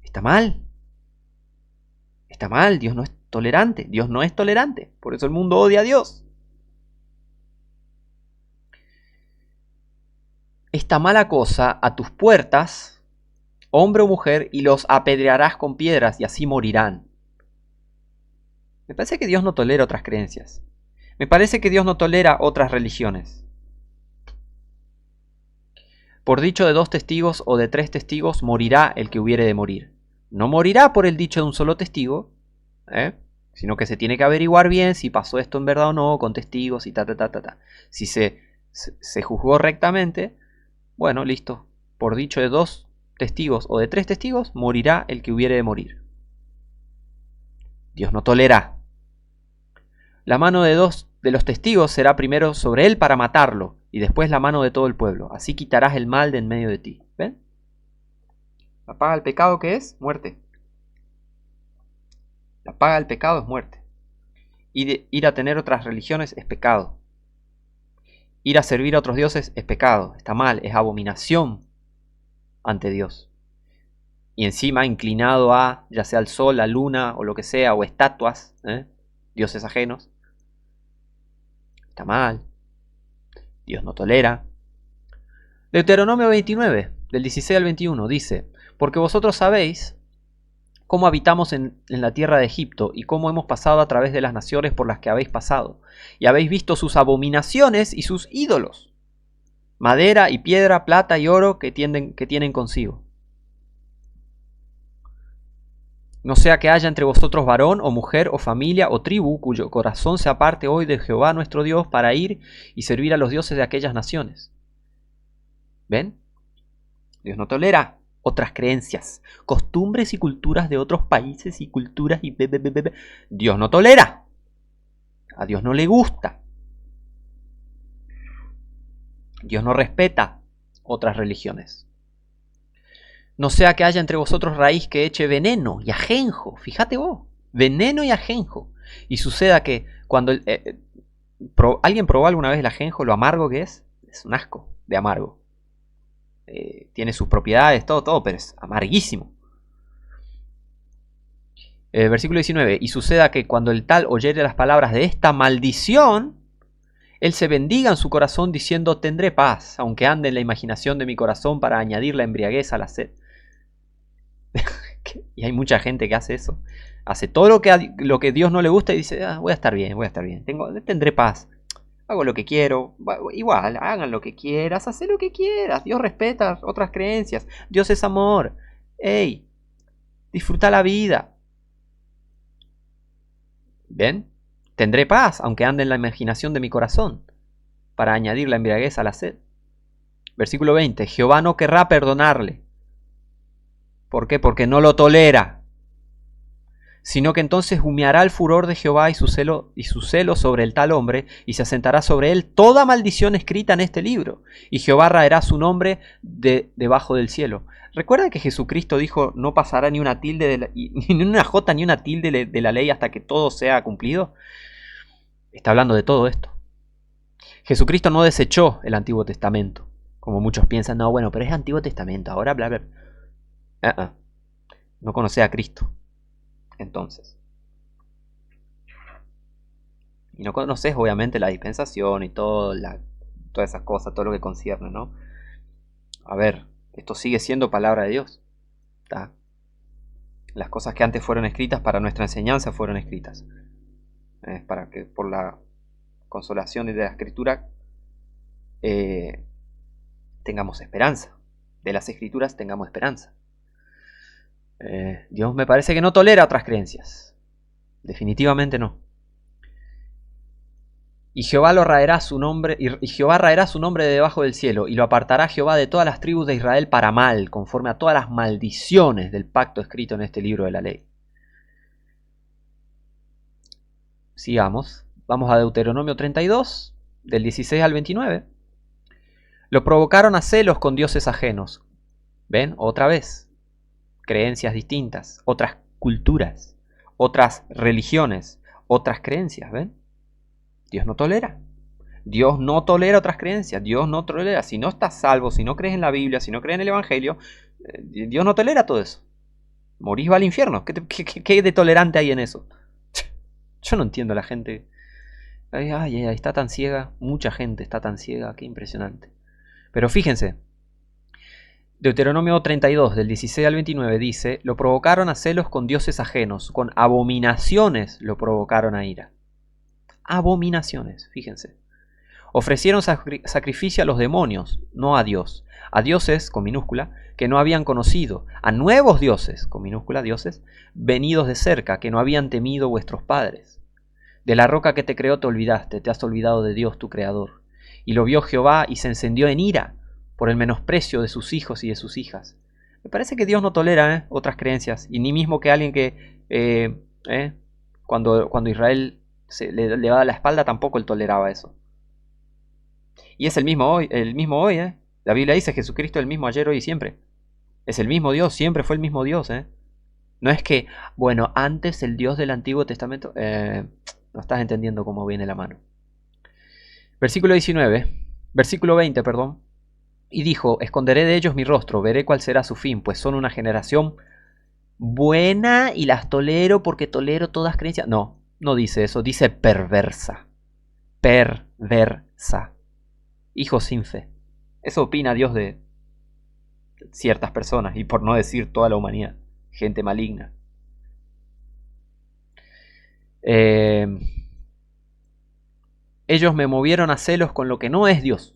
Está mal. Está mal, Dios no es tolerante. Dios no es tolerante. Por eso el mundo odia a Dios. Esta mala cosa a tus puertas, hombre o mujer, y los apedrearás con piedras y así morirán. Me parece que Dios no tolera otras creencias. Me parece que Dios no tolera otras religiones. Por dicho de 2 testigos o de 3 testigos morirá el que hubiere de morir. No morirá por el dicho de un solo testigo, sino que se tiene que averiguar bien si pasó esto en verdad o no, con testigos y Si se juzgó rectamente, bueno, listo. Por dicho de 2 testigos o de 3 testigos, morirá el que hubiere de morir. Dios no tolera. La mano de 2 de los testigos será primero sobre él para matarlo, y después la mano de todo el pueblo. Así quitarás el mal de en medio de ti. ¿Ven? La paga del pecado, ¿qué es? Muerte. La paga del pecado es muerte. Ir a tener otras religiones es pecado. Ir a servir a otros dioses es pecado, está mal, es abominación ante Dios. Y encima inclinado a, ya sea al sol, la luna o lo que sea, o estatuas, dioses ajenos. Está mal. Dios no tolera. Deuteronomio 29, del 16 al 21, dice, porque vosotros sabéis cómo habitamos en la tierra de Egipto y cómo hemos pasado a través de las naciones por las que habéis pasado, y habéis visto sus abominaciones y sus ídolos, madera y piedra, plata y oro que tienen consigo. No sea que haya entre vosotros varón o mujer o familia o tribu cuyo corazón se aparte hoy de Jehová nuestro Dios para ir y servir a los dioses de aquellas naciones. ¿Ven? Dios no tolera otras creencias, costumbres y culturas de otros países y culturas y Dios no tolera. A Dios no le gusta. Dios no respeta otras religiones. No sea que haya entre vosotros raíz que eche veneno y ajenjo. Fíjate vos, veneno y ajenjo. Y suceda que cuando alguien probó alguna vez el ajenjo, lo amargo que es un asco de amargo. Tiene sus propiedades, todo, pero es amarguísimo. Versículo 19. Y suceda que cuando el tal oyere las palabras de esta maldición, él se bendiga en su corazón diciendo, tendré paz, aunque ande en la imaginación de mi corazón para añadir la embriaguez a la sed. Y hay mucha gente que hace eso. Hace todo lo que Dios no le gusta y dice, voy a estar bien, tendré paz. Hago lo que quiero. Igual, hagan lo que quieras, haz lo que quieras. Dios respeta otras creencias. Dios es amor. Ey, disfruta la vida. ¿Ven? Tendré paz, aunque ande en la imaginación de mi corazón, para añadir la embriaguez a la sed. Versículo 20. Jehová no querrá perdonarle. ¿Por qué? Porque no lo tolera. Sino que entonces humeará el furor de Jehová y su celo sobre el tal hombre, y se asentará sobre él toda maldición escrita en este libro, y Jehová raerá su nombre debajo del cielo. ¿Recuerda que Jesucristo dijo, no pasará ni una tilde, ni una jota ni una tilde de la ley hasta que todo sea cumplido? Está hablando de todo esto. Jesucristo no desechó el Antiguo Testamento, como muchos piensan, no, bueno, pero es Antiguo Testamento, ahora bla, bla. No conocé a Cristo. Entonces, y no conoces obviamente la dispensación y todas esas cosas, todo lo que concierne, ¿no? A ver, esto sigue siendo palabra de Dios, ¿tá? Las cosas que antes fueron escritas para nuestra enseñanza fueron escritas, para que por la consolación de la Escritura tengamos esperanza, de las Escrituras tengamos esperanza. Dios me parece que no tolera otras creencias. definitivamente no. Y Jehová lo raerá su nombre, y Jehová raerá su nombre de debajo del cielo, y lo apartará Jehová de todas las tribus de Israel para mal, conforme a todas las maldiciones del pacto escrito en este libro de la ley. Sigamos. Vamos a Deuteronomio 32, del 16 al 29. Lo provocaron a celos con dioses ajenos. ¿Ven? Otra vez. Creencias distintas, otras culturas, otras religiones, otras creencias. ¿Ven? Dios no tolera. Dios no tolera otras creencias. Dios no tolera. Si no estás salvo, si no crees en la Biblia, si no crees en el Evangelio, Dios no tolera todo eso. Morís va al infierno. ¿Qué de tolerante hay en eso? Yo no entiendo a la gente. Ay, está tan ciega. Mucha gente está tan ciega. Qué impresionante. Pero fíjense. Deuteronomio 32, del 16 al 29 dice: lo provocaron a celos con dioses ajenos. Con abominaciones lo provocaron a ira. Abominaciones, fíjense. Ofrecieron sacrificio a los demonios, no a Dios. A dioses, con minúscula, que no habían conocido. A nuevos dioses, con minúscula, dioses, venidos de cerca, que no habían temido vuestros padres. De la roca que te creó te olvidaste, te has olvidado de Dios tu creador. Y lo vio Jehová y se encendió en ira por el menosprecio de sus hijos y de sus hijas. Me parece que Dios no tolera otras creencias. Y ni mismo que alguien que cuando Israel le daba la espalda, tampoco él toleraba eso. Y es el mismo hoy, La Biblia dice: Jesucristo es el mismo ayer, hoy y siempre. Es el mismo Dios, siempre fue el mismo Dios, No es que, bueno, antes el Dios del Antiguo Testamento... no estás entendiendo cómo viene la mano. Versículo 20, perdón. Y dijo: esconderé de ellos mi rostro, veré cuál será su fin, pues son una generación buena y las tolero porque tolero todas creencias. No, no dice eso, dice perversa. Perversa. Hijos sin fe. Eso opina Dios de ciertas personas, y por no decir toda la humanidad. Gente maligna. Ellos me movieron a celos con lo que no es Dios.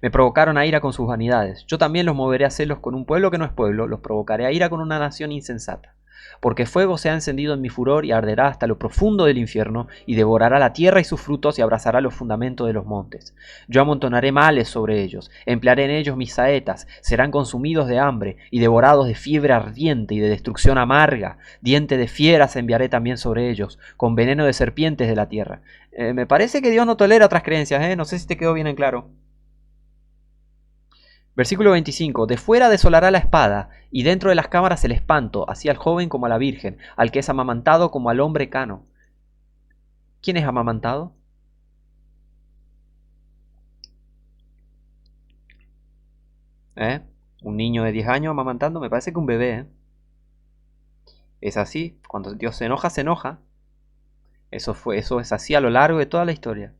Me provocaron a ira con sus vanidades. Yo también los moveré a celos con un pueblo que no es pueblo. Los provocaré a ira con una nación insensata. Porque fuego se ha encendido en mi furor y arderá hasta lo profundo del infierno, y devorará la tierra y sus frutos y abrazará los fundamentos de los montes. Yo amontonaré males sobre ellos, emplearé en ellos mis saetas, serán consumidos de hambre y devorados de fiebre ardiente y de destrucción amarga. Diente de fieras enviaré también sobre ellos, con veneno de serpientes de la tierra. Me parece que Dios no tolera otras creencias, no sé si te quedó bien en claro. Versículo 25. De fuera desolará la espada, y dentro de las cámaras el espanto, así al joven como a la virgen, al que es amamantado como al hombre cano. ¿Quién es amamantado? Un niño de 10 años amamantando, me parece que un bebé. Es así, cuando Dios se enoja, se enoja. Eso es así a lo largo de toda la historia.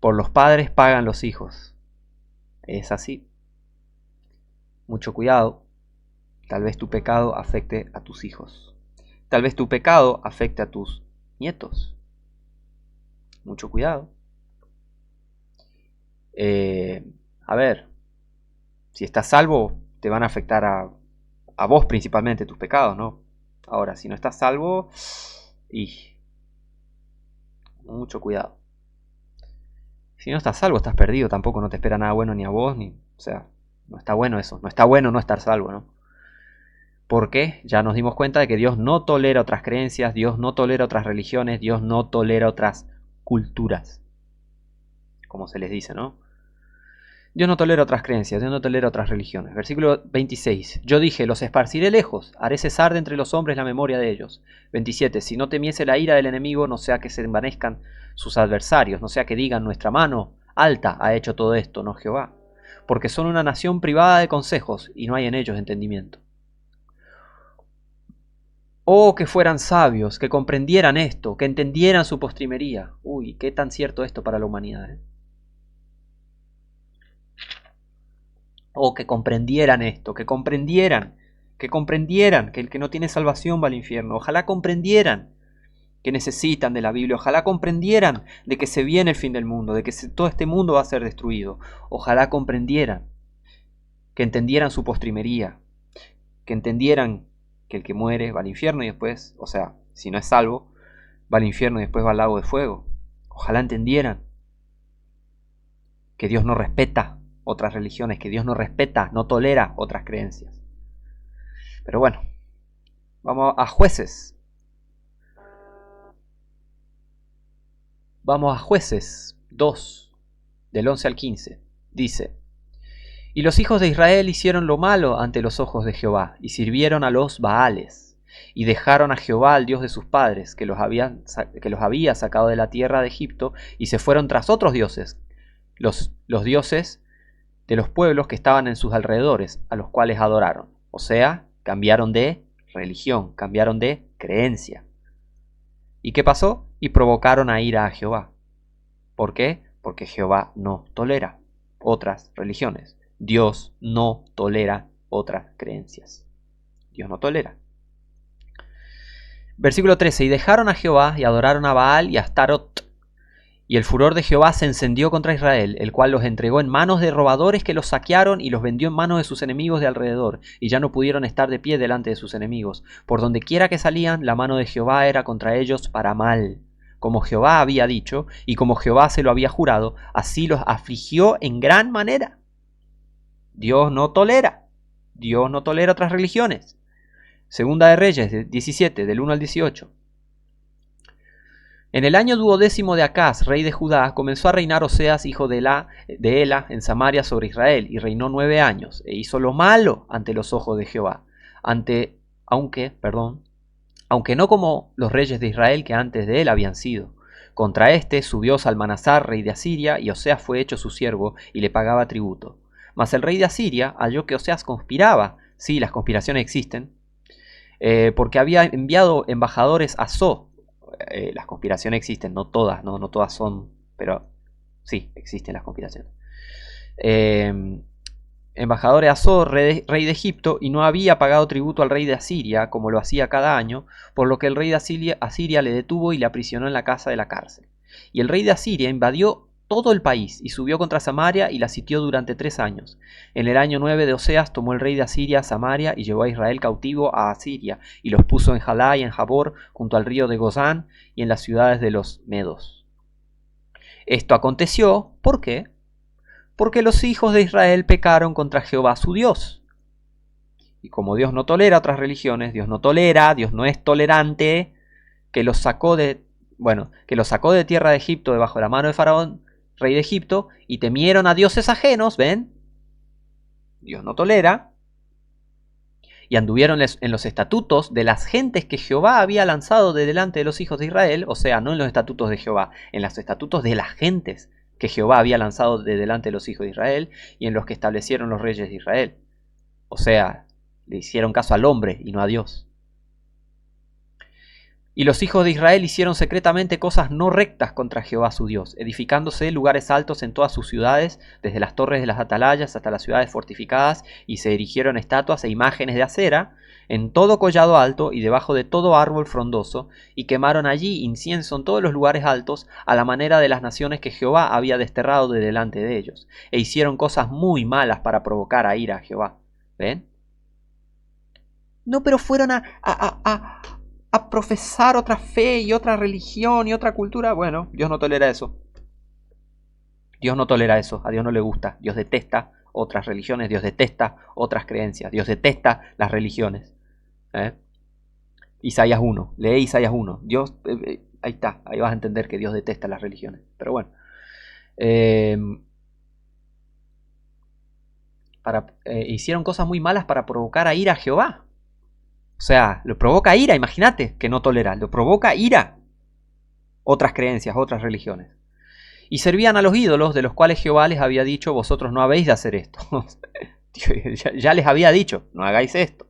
Por los padres pagan los hijos. Es así. Mucho cuidado. Tal vez tu pecado afecte a tus hijos. Tal vez tu pecado afecte a tus nietos. Mucho cuidado. A ver, si estás salvo, te van a afectar a vos principalmente tus pecados, ¿no? Ahora, si no estás salvo, mucho cuidado. Si no estás salvo, estás perdido. Tampoco no te espera nada bueno ni a vos, o sea, no está bueno eso. No está bueno no estar salvo, ¿no? Porque ya nos dimos cuenta de que Dios no tolera otras creencias, Dios no tolera otras religiones, Dios no tolera otras culturas. Como se les dice, ¿no? Dios no tolera otras creencias, Dios no tolera otras religiones. Versículo 26. Yo dije: los esparciré lejos, haré cesar de entre los hombres la memoria de ellos. 27. Si no temiese la ira del enemigo, no sea que se envanezcan sus adversarios, no sea que digan: nuestra mano alta ha hecho todo esto, no Jehová. Porque son una nación privada de consejos, y no hay en ellos entendimiento. Oh, que fueran sabios, que comprendieran esto, que entendieran su postrimería. Uy, qué tan cierto esto para la humanidad, Oh, que comprendieran esto, que comprendieran que el que no tiene salvación va al infierno. Ojalá comprendieran que necesitan de la Biblia. Ojalá comprendieran de que se viene el fin del mundo, de que todo este mundo va a ser destruido. Ojalá comprendieran, que entendieran su postrimería, que entendieran que el que muere va al infierno y después, o sea, si no es salvo, va al infierno y después va al lago de fuego. Ojalá entendieran que Dios no respeta otras religiones, que Dios no respeta, no tolera otras creencias. Pero bueno, vamos a Jueces. Vamos a Jueces 2, del 11 al 15. Dice: Y los hijos de Israel hicieron lo malo ante los ojos de Jehová, y sirvieron a los Baales, y dejaron a Jehová, el Dios de sus padres, que los había sacado de la tierra de Egipto, y se fueron tras otros dioses, los dioses de los pueblos que estaban en sus alrededores, a los cuales adoraron. O sea, cambiaron de religión, cambiaron de creencia. ¿Y qué pasó? Y provocaron a ira a Jehová. ¿Por qué? Porque Jehová no tolera otras religiones. Dios no tolera otras creencias. Dios no tolera. Versículo 13. Y dejaron a Jehová y adoraron a Baal y a Astarot. Y el furor de Jehová se encendió contra Israel, el cual los entregó en manos de robadores que los saquearon y los vendió en manos de sus enemigos de alrededor, y ya no pudieron estar de pie delante de sus enemigos. Por donde quiera que salían, la mano de Jehová era contra ellos para mal. Como Jehová había dicho, y como Jehová se lo había jurado, así los afligió en gran manera. Dios no tolera otras religiones. Segunda de Reyes 17, del 1 al 18. En el año 12 de Acaz, rey de Judá, comenzó a reinar Oseas, hijo de Ela, en Samaria sobre Israel, y reinó 9 años, e hizo lo malo ante los ojos de Jehová, aunque no como los reyes de Israel que antes de él habían sido. Contra este subió Salmanasar, rey de Asiria, y Oseas fue hecho su siervo, y le pagaba tributo. Mas el rey de Asiria halló que Oseas conspiraba, sí, las conspiraciones existen, porque había enviado embajadores a So. Las conspiraciones existen, no todas, no todas son, pero sí, existen las conspiraciones. Embajadores a So, rey de Egipto, y no había pagado tributo al rey de Asiria, como lo hacía cada año, por lo que el rey de Asiria le detuvo y le aprisionó en la casa de la cárcel. Y el rey de Asiria invadió todo el país y subió contra Samaria y la sitió durante 3 años. En el año 9 de Oseas tomó el rey de Asiria Samaria y llevó a Israel cautivo a Asiria y los puso en Jalá y en Jabor junto al río de Gozán y en las ciudades de los Medos. Esto aconteció, ¿por qué? Porque los hijos de Israel pecaron contra Jehová su Dios. Y como Dios no tolera otras religiones, Dios no es tolerante, que los sacó de tierra de Egipto debajo de la mano de Faraón, rey de Egipto, y temieron a dioses ajenos, ¿ven? Dios no tolera. Y anduvieron en los estatutos de las gentes que Jehová había lanzado de delante de los hijos de Israel, o sea, no en los estatutos de Jehová, en los estatutos de las gentes que Jehová había lanzado de delante de los hijos de Israel y en los que establecieron los reyes de Israel. O sea, le hicieron caso al hombre y no a Dios. Y los hijos de Israel hicieron secretamente cosas no rectas contra Jehová su Dios, edificándose lugares altos en todas sus ciudades, desde las torres de las atalayas hasta las ciudades fortificadas, y se erigieron estatuas e imágenes de acera en todo collado alto y debajo de todo árbol frondoso, y quemaron allí incienso en todos los lugares altos, a la manera de las naciones que Jehová había desterrado de delante de ellos, e hicieron cosas muy malas para provocar a ira a Jehová. ¿Ven? No, pero fueron a profesar otra fe y otra religión y otra cultura. Bueno, Dios no tolera eso. Dios no tolera eso, a Dios no le gusta. Dios detesta otras religiones, Dios detesta otras creencias, Dios detesta las religiones. Isaías 1, lee Isaías 1. Dios, ahí está, ahí vas a entender que Dios detesta las religiones. Pero bueno. Hicieron cosas muy malas para provocar a ira a Jehová. O sea, lo provoca ira, imagínate que no tolera, lo provoca ira. Otras creencias, otras religiones. Y servían a los ídolos de los cuales Jehová les había dicho, vosotros no habéis de hacer esto. ya les había dicho, no hagáis esto.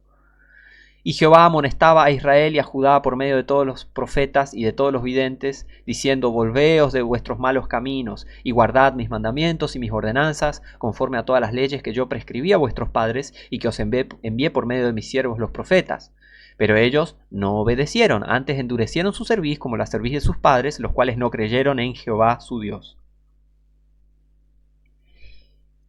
Y Jehová amonestaba a Israel y a Judá por medio de todos los profetas y de todos los videntes, diciendo, volveos de vuestros malos caminos, y guardad mis mandamientos y mis ordenanzas, conforme a todas las leyes que yo prescribí a vuestros padres, y que os envié por medio de mis siervos los profetas. Pero ellos no obedecieron, antes endurecieron su cerviz como la cerviz de sus padres, los cuales no creyeron en Jehová su Dios.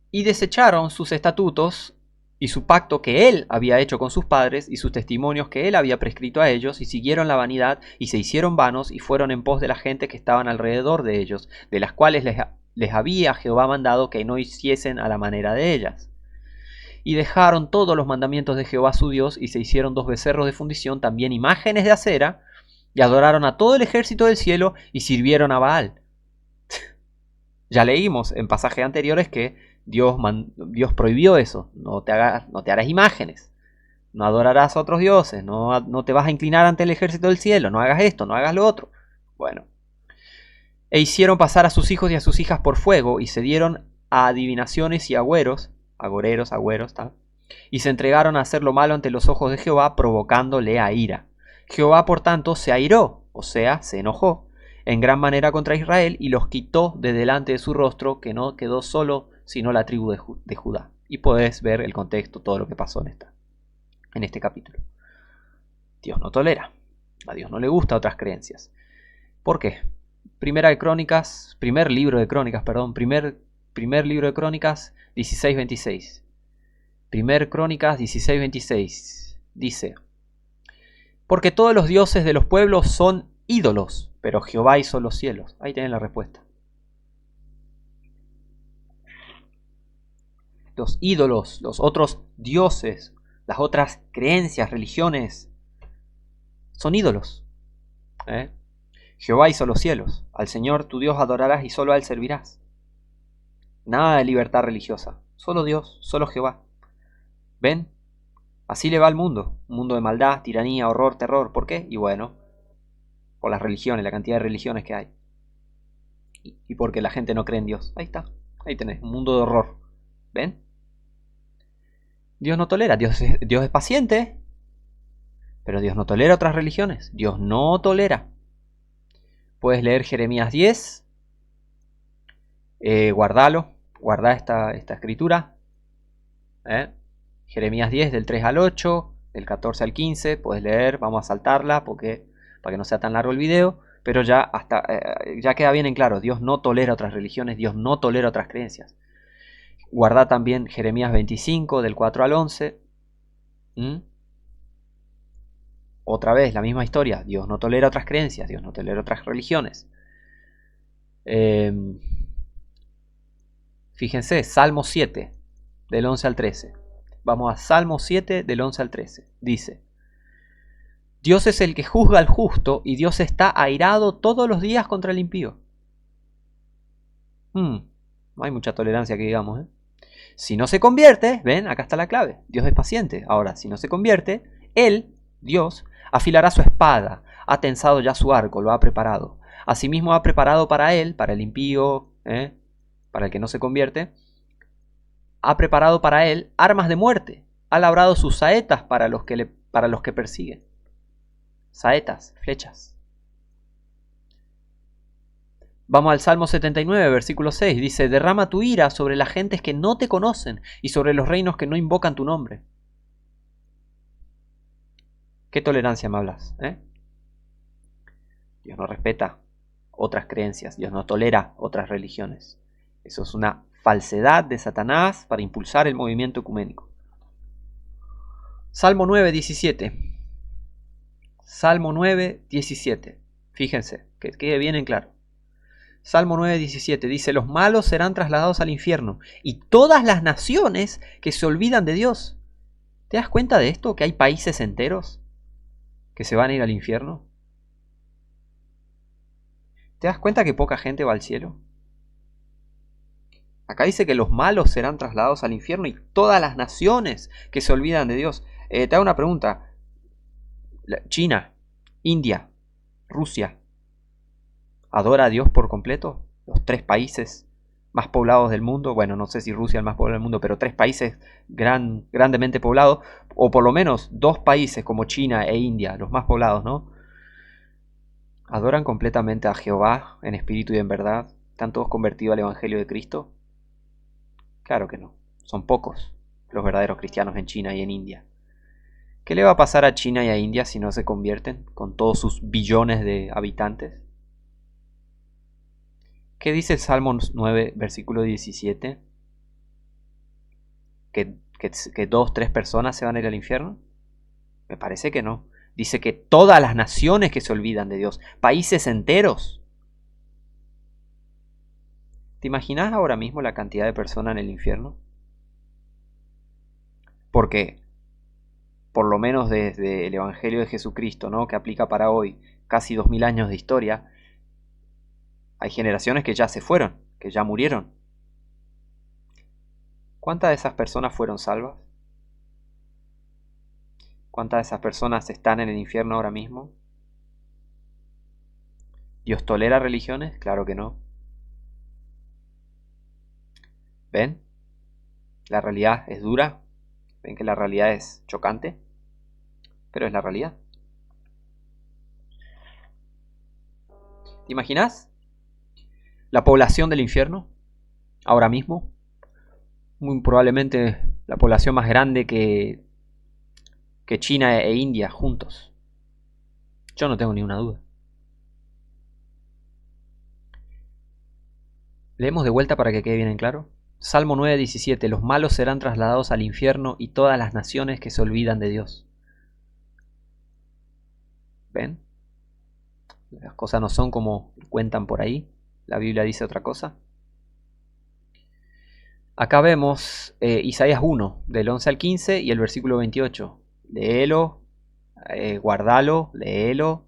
Y desecharon sus estatutos y su pacto que él había hecho con sus padres y sus testimonios que él había prescrito a ellos, y siguieron la vanidad y se hicieron vanos y fueron en pos de la gente que estaban alrededor de ellos, de las cuales les había Jehová mandado que no hiciesen a la manera de ellas. Y dejaron todos los mandamientos de Jehová su Dios y se hicieron 2 becerros de fundición, también imágenes de acera, y adoraron a todo el ejército del cielo y sirvieron a Baal. Ya leímos en pasajes anteriores que Dios prohibió eso. No te harás imágenes, no adorarás a otros dioses, no te vas a inclinar ante el ejército del cielo, no hagas esto, no hagas lo otro. Bueno. E hicieron pasar a sus hijos y a sus hijas por fuego y se dieron a adivinaciones y agüeros, ¿tá? Y se entregaron a hacer lo malo ante los ojos de Jehová, provocándole a ira. Jehová, por tanto, se airó, o sea, se enojó, en gran manera contra Israel, y los quitó de delante de su rostro, que no quedó solo, sino la tribu de Judá. Y podés ver el contexto, todo lo que pasó en este capítulo. Dios no tolera, a Dios no le gustan otras creencias. ¿Por qué? Primer libro de Crónicas 16:26. Primer Crónicas 16:26 dice: porque todos los dioses de los pueblos son ídolos, pero Jehová hizo los cielos. Ahí tienen la respuesta. Los ídolos, los otros dioses, las otras creencias, religiones, son ídolos. Jehová hizo los cielos. Al Señor tu Dios adorarás y solo a Él servirás. Nada de libertad religiosa. Solo Dios, solo Jehová. ¿Ven? Así le va al mundo. Un mundo de maldad, tiranía, horror, terror. ¿Por qué? Y bueno, por las religiones, la cantidad de religiones que hay. Y porque la gente no cree en Dios. Ahí está. Ahí tenés, un mundo de horror. ¿Ven? Dios no tolera. Dios es paciente. Pero Dios no tolera otras religiones. Dios no tolera. Puedes leer Jeremías 10. Guardá esta escritura. Jeremías 10 del 3 al 8, del 14 al 15. Puedes leer, vamos a saltarla para que no sea tan largo el video. Pero ya queda bien en claro. Dios no tolera otras religiones. Dios no tolera otras creencias. Guardá también Jeremías 25 del 4 al 11. Otra vez, la misma historia. Dios no tolera otras creencias. Dios no tolera otras religiones. Fíjense, Salmo 7, del 11 al 13. Vamos a Salmo 7, del 11 al 13. Dice: Dios es el que juzga al justo y Dios está airado todos los días contra el impío. No hay mucha tolerancia que digamos. Si no se convierte, ven, acá está la clave. Dios es paciente. Ahora, si no se convierte, Él, Dios, afilará su espada, ha tensado ya su arco, lo ha preparado. Asimismo ha preparado para él, para el impío, para el que no se convierte, ha preparado para él armas de muerte, ha labrado sus saetas para los que persiguen. Saetas, flechas. Vamos al Salmo 79, versículo 6, dice: derrama tu ira sobre las gentes que no te conocen y sobre los reinos que no invocan tu nombre. ¿Qué tolerancia me hablas? Dios no respeta otras creencias, Dios no tolera otras religiones. Eso es una falsedad de Satanás para impulsar el movimiento ecuménico. Salmo 9, 17. Salmo 9, 17. Fíjense, que quede bien en claro. Salmo 9, 17 dice: los malos serán trasladados al infierno y todas las naciones que se olvidan de Dios. ¿Te das cuenta de esto? Que hay países enteros que se van a ir al infierno. ¿Te das cuenta que poca gente va al cielo? Acá dice que los malos serán trasladados al infierno y todas las naciones que se olvidan de Dios. Te hago una pregunta. China, India, Rusia, ¿adora a Dios por completo? Los 3 países más poblados del mundo. Bueno, no sé si Rusia es el más poblado del mundo, pero 3 países grandemente poblados. O por lo menos 2 países como China e India, los más poblados, ¿no? ¿Adoran completamente a Jehová en espíritu y en verdad? ¿Están todos convertidos al Evangelio de Cristo? Claro que no. Son pocos los verdaderos cristianos en China y en India. ¿Qué le va a pasar a China y a India si no se convierten con todos sus billones de habitantes? ¿Qué dice el Salmo 9, versículo 17? Que ¿Que 2, 3 personas se van a ir al infierno? Me parece que no. Dice que todas las naciones que se olvidan de Dios, países enteros. ¿Te imaginas ahora mismo la cantidad de personas en el infierno? Porque, por lo menos desde el Evangelio de Jesucristo, ¿no?, que aplica para hoy, casi 2000 años de historia, hay generaciones que ya se fueron, que ya murieron. ¿Cuántas de esas personas fueron salvas? ¿Cuántas de esas personas están en el infierno ahora mismo? ¿Dios tolera religiones? Claro que no. ¿Ven? La realidad es dura. ¿Ven que la realidad es chocante? Pero es la realidad. ¿Te imaginas la población del infierno ahora mismo? Muy probablemente la población más grande que China e India juntos. Yo no tengo ninguna duda. Leemos de vuelta para que quede bien en claro. Salmo 9:17. Los malos serán trasladados al infierno y todas las naciones que se olvidan de Dios. ¿Ven? Las cosas no son como cuentan por ahí. La Biblia dice otra cosa. Acá vemos Isaías 1, del 11 al 15 y el versículo 28. Léelo, guardalo, léelo.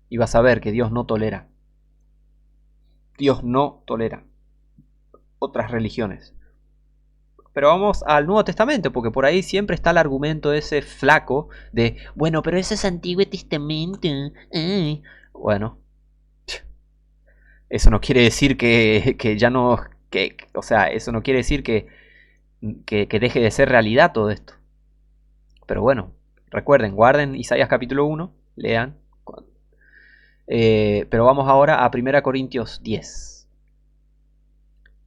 Y vas a ver que Dios no tolera. Dios no tolera otras religiones. Pero vamos al Nuevo Testamento, porque por ahí siempre está el argumento ese flaco de, bueno, pero ese es Antiguo Testamento. Bueno, eso no quiere decir que ya no, o sea, eso no quiere decir que deje de ser realidad todo esto. Pero bueno, recuerden, guarden Isaías capítulo 1, lean. Pero vamos ahora a 1 Corintios 10.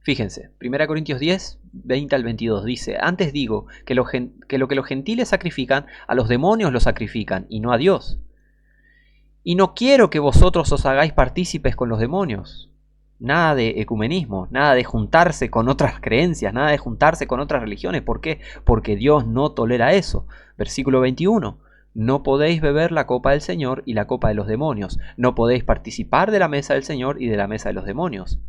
Fíjense, 1 Corintios 10, 20 al 22 dice: antes digo que lo que los gentiles sacrifican, a los demonios lo sacrifican, y no a Dios. Y no quiero que vosotros os hagáis partícipes con los demonios. Nada de ecumenismo, nada de juntarse con otras creencias, nada de juntarse con otras religiones. ¿Por qué? Porque Dios no tolera eso. Versículo 21. No podéis beber la copa del Señor y la copa de los demonios. No podéis participar de la mesa del Señor y de la mesa de los demonios.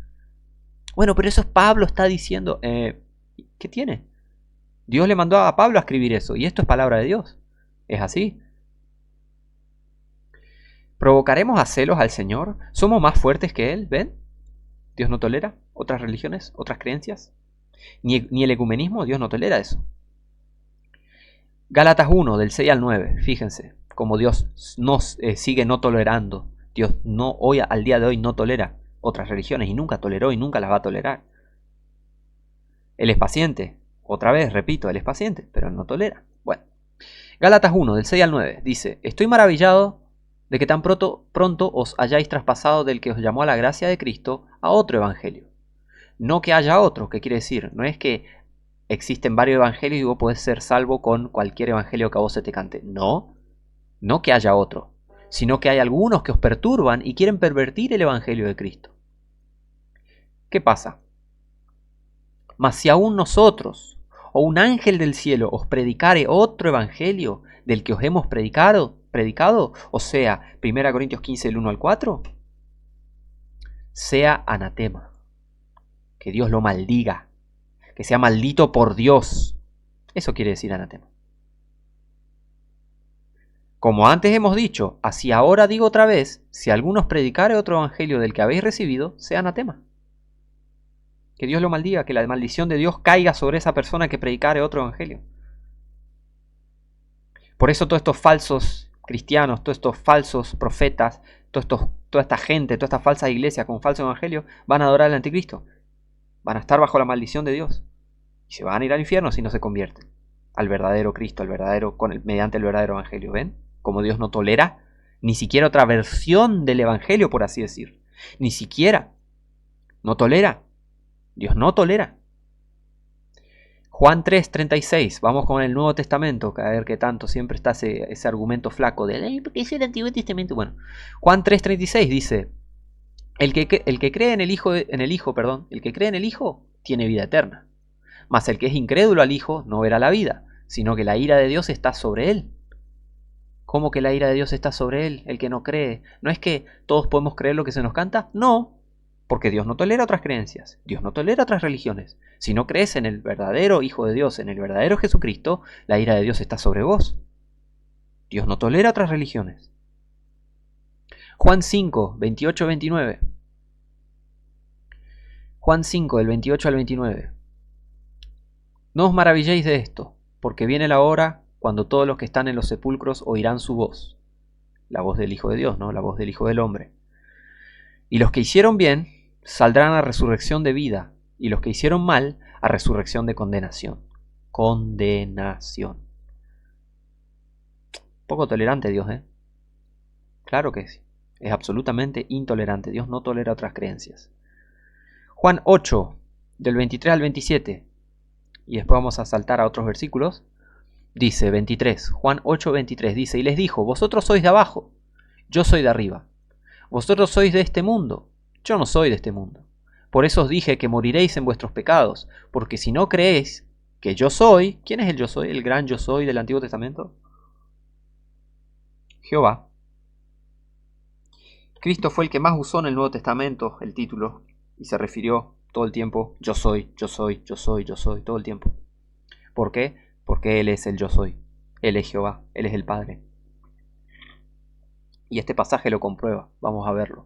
Bueno, pero eso es Pablo está diciendo. ¿Qué tiene? Dios le mandó a Pablo a escribir eso, y esto es palabra de Dios. Es así. ¿Provocaremos a celos al Señor? ¿Somos más fuertes que Él? ¿Ven? Dios no tolera otras religiones, otras creencias. Ni el ecumenismo, Dios no tolera eso. Gálatas 1, del 6 al 9. Fíjense cómo Dios nos sigue no tolerando. Dios no hoy, al día de hoy, no tolera otras religiones, y nunca toleró y nunca las va a tolerar. Él es paciente, otra vez repito, Él es paciente, pero Él no tolera. Bueno, Gálatas 1, del 6 al 9, dice: estoy maravillado de que tan pronto os hayáis traspasado del que os llamó a la gracia de Cristo a otro evangelio. No que haya otro, ¿qué quiere decir? No es que existen varios evangelios y vos podés ser salvo con cualquier evangelio que a vos se te cante. No, no que haya otro, sino que hay algunos que os perturban y quieren pervertir el evangelio de Cristo. ¿Qué pasa? Mas si aún nosotros o un ángel del cielo os predicare otro evangelio del que os hemos predicado, o sea, 1 Corintios 15, del 1 al 4, sea anatema. Que Dios lo maldiga. Que sea maldito por Dios. Eso quiere decir anatema. Como antes hemos dicho, así ahora digo otra vez, si alguno os predicare otro evangelio del que habéis recibido, sea anatema. Que Dios lo maldiga, que la maldición de Dios caiga sobre esa persona que predicare otro evangelio. Por eso todos estos falsos cristianos, todos estos falsos profetas, toda esta gente, todas estas falsas iglesias con falso evangelio van a adorar al anticristo. Van a estar bajo la maldición de Dios. Y se van a ir al infierno si no se convierten al verdadero Cristo, al verdadero, mediante el verdadero evangelio. ¿Ven? Como Dios no tolera ni siquiera otra versión del evangelio, por así decir. Ni siquiera. No tolera. Dios no tolera. Juan 3:36, vamos con el Nuevo Testamento, a ver qué tanto siempre está ese argumento flaco de ¿por qué es el Antiguo Testamento? Bueno, Juan 3:36 dice: el que cree en el Hijo, el que cree en el Hijo tiene vida eterna. Mas el que es incrédulo al Hijo no verá la vida, sino que la ira de Dios está sobre él. ¿Cómo que la ira de Dios está sobre él? El que no cree. ¿No es que todos podemos creer lo que se nos canta? No, porque Dios no tolera otras creencias, Dios no tolera otras religiones. Si no crees en el verdadero Hijo de Dios, en el verdadero Jesucristo, la ira de Dios está sobre vos. Dios no tolera otras religiones. Juan 5, 28-29. Juan 5, del 28 al 29. No os maravilléis de esto, porque viene la hora cuando todos los que están en los sepulcros oirán su voz. La voz del Hijo de Dios, ¿no? La voz del Hijo del Hombre. Y los que hicieron bien saldrán a resurrección de vida, y los que hicieron mal a resurrección de condenación. Condenación. Poco tolerante Dios, ¿eh? Claro que sí. Es absolutamente intolerante. Dios no tolera otras creencias. Juan 8, del 23 al 27. Y después vamos a saltar a otros versículos. Dice 23, Juan 8, 23, dice, y les dijo, vosotros sois de abajo, yo soy de arriba. Vosotros sois de este mundo, yo no soy de este mundo. Por eso os dije que moriréis en vuestros pecados, porque si no creéis que yo soy, ¿quién es el yo soy? El gran yo soy del Antiguo Testamento. Jehová. Cristo fue el que más usó en el Nuevo Testamento el título, y se refirió todo el tiempo, yo soy, yo soy, yo soy, yo soy, todo el tiempo. ¿Por qué? Porque Él es el yo soy, Él es Jehová, Él es el Padre. Y este pasaje lo comprueba, vamos a verlo.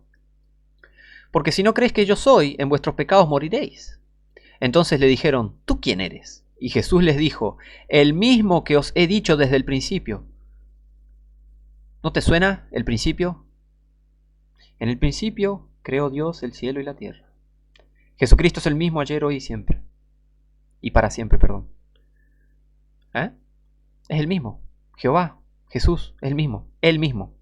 Porque si no crees que yo soy, en vuestros pecados moriréis. Entonces le dijeron, ¿tú quién eres? Y Jesús les dijo, el mismo que os he dicho desde el principio. ¿No te suena el principio? En el principio creó Dios el cielo y la tierra. Jesucristo es el mismo ayer, hoy y siempre. Y para siempre, perdón. ¿Eh? Es el mismo. Jehová, Jesús, es el mismo. Él mismo.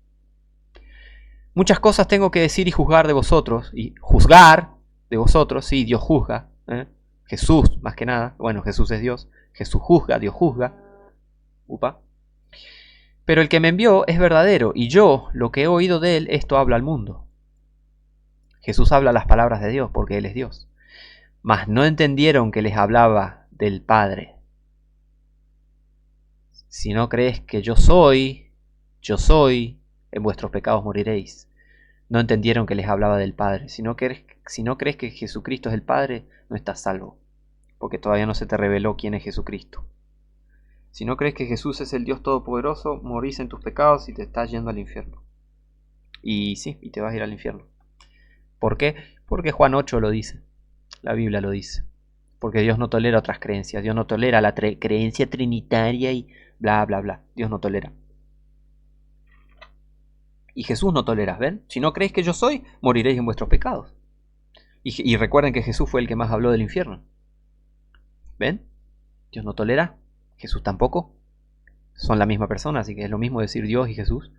Muchas cosas tengo que decir y juzgar de vosotros. Y juzgar de vosotros, sí, Dios juzga. Jesús, más que nada. Bueno, Jesús es Dios. Jesús juzga, Dios juzga. Upa. Pero el que me envió es verdadero, y yo, lo que he oído de él, esto habla al mundo. Jesús habla las palabras de Dios, porque Él es Dios. Mas no entendieron que les hablaba del Padre. Si no crees que yo soy, en vuestros pecados moriréis. No entendieron que les hablaba del Padre. Si no crees que Jesucristo es el Padre, no estás salvo, porque todavía no se te reveló quién es Jesucristo. Si no crees que Jesús es el Dios Todopoderoso, morís en tus pecados y te estás yendo al infierno. Y sí, y te vas a ir al infierno. ¿Por qué? Porque Juan 8 lo dice. La Biblia lo dice. Porque Dios no tolera otras creencias. Dios no tolera la creencia trinitaria y bla, bla, bla. Dios no tolera. Y Jesús no tolera, ¿ven? Si no creéis que yo soy, moriréis en vuestros pecados. Y recuerden que Jesús fue el que más habló del infierno. ¿Ven? Dios no tolera. Jesús tampoco. Son la misma persona, así que es lo mismo decir Dios y Jesús.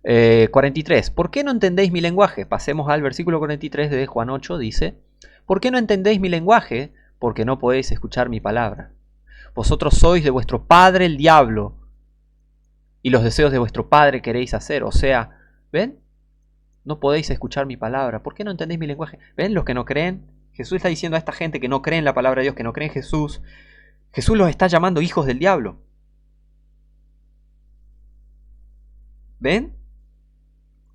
43. ¿Por qué no entendéis mi lenguaje? Pasemos al versículo 43 de Juan 8. Dice, ¿por qué no entendéis mi lenguaje? Porque no podéis escuchar mi palabra. Vosotros sois de vuestro padre el diablo, y los deseos de vuestro padre queréis hacer. O sea, ¿ven? No podéis escuchar mi palabra. ¿Por qué no entendéis mi lenguaje? ¿Ven los que no creen? Jesús está diciendo a esta gente que no cree en la palabra de Dios, que no cree en Jesús. Jesús los está llamando hijos del diablo. ¿Ven?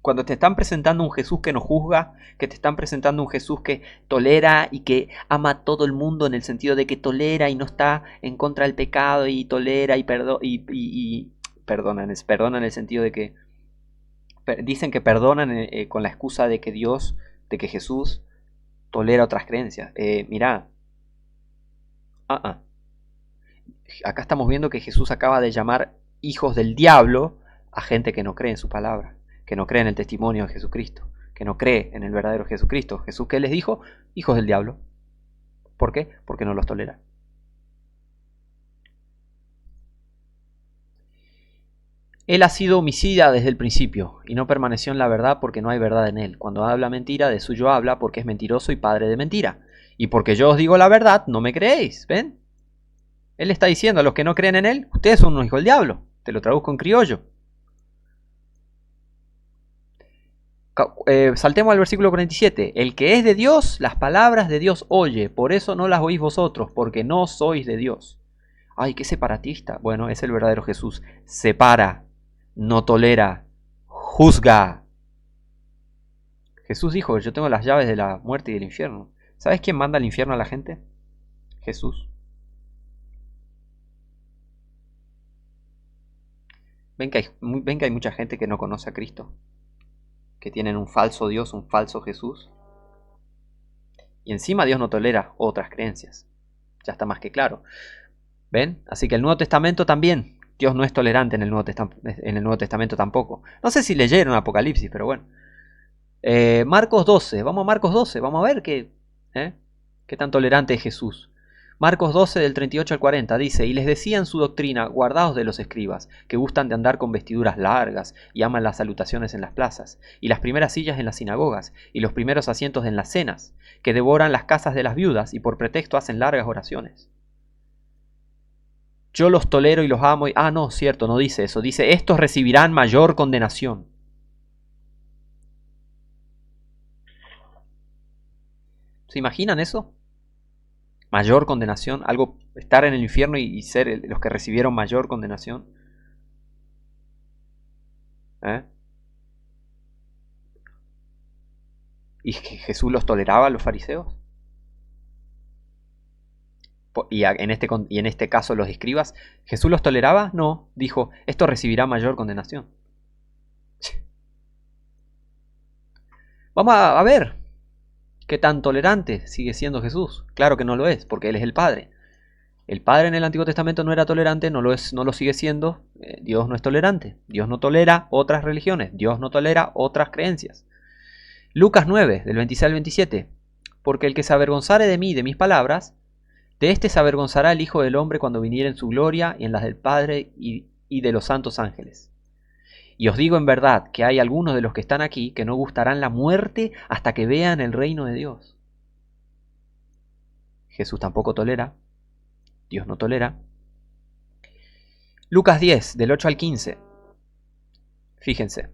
Cuando te están presentando un Jesús que no juzga, que te están presentando un Jesús que tolera y que ama a todo el mundo en el sentido de que tolera y no está en contra del pecado y tolera y perdona en el sentido de que dicen que perdonan con la excusa de que Dios, de que Jesús tolera otras creencias. Mirá, acá estamos viendo que Jesús acaba de llamar hijos del diablo a gente que no cree en su palabra, que no cree en el testimonio de Jesucristo, que no cree en el verdadero Jesucristo. Jesús, ¿qué les dijo? Hijos del diablo. ¿Por qué? Porque no los tolera. Él ha sido homicida desde el principio y no permaneció en la verdad porque no hay verdad en él. Cuando habla mentira, de suyo habla porque es mentiroso y padre de mentira. Y porque yo os digo la verdad, no me creéis. ¿Ven? Él está diciendo a los que no creen en él, ustedes son unos hijos del diablo. Te lo traduzco en criollo. Saltemos al versículo 47. El que es de Dios, las palabras de Dios oye, por eso no las oís vosotros, porque no sois de Dios. Ay, qué separatista. Bueno, es el verdadero Jesús. Separa, no tolera, juzga. Jesús dijo, yo tengo las llaves de la muerte y del infierno. ¿Sabes quién manda al infierno a la gente? Jesús. Ven que hay mucha gente que no conoce a Cristo, que tienen un falso Dios, un falso Jesús. Y encima Dios no tolera otras creencias. Ya está más que claro. ¿Ven? Así que el Nuevo Testamento también. Dios no es tolerante en el Nuevo Testamento tampoco. No sé si leyeron Apocalipsis, pero bueno. Marcos 12. Vamos a Marcos 12. Vamos a ver qué tan tolerante es Jesús. Marcos 12 del 38 al 40 dice, y les decía en su doctrina, guardaos de los escribas, que gustan de andar con vestiduras largas y aman las salutaciones en las plazas, y las primeras sillas en las sinagogas, y los primeros asientos en las cenas, que devoran las casas de las viudas y por pretexto hacen largas oraciones. Yo los tolero y los amo y... Ah, no, cierto, no dice eso. Dice, estos recibirán mayor condenación. ¿Se imaginan eso? Mayor condenación, algo, estar en el infierno y ser los que recibieron mayor condenación. ¿Y que Jesús los toleraba a los fariseos? Y en este caso los escribas, ¿Jesús los toleraba? No, dijo, esto recibirá mayor condenación. Vamos a ver qué tan tolerante sigue siendo Jesús. Claro que no lo es, porque Él es el Padre. El Padre en el Antiguo Testamento no era tolerante, no lo sigue siendo. Dios no es tolerante. Dios no tolera otras religiones. Dios no tolera otras creencias. Lucas 9, del 26 al 27. Porque el que se avergonzare de mí y de mis palabras, de éste se avergonzará el Hijo del Hombre cuando viniere en su gloria y en las del Padre y de los santos ángeles. Y os digo en verdad que hay algunos de los que están aquí que no gustarán la muerte hasta que vean el reino de Dios. Jesús tampoco tolera. Dios no tolera. Lucas 10, del 8 al 15. Fíjense.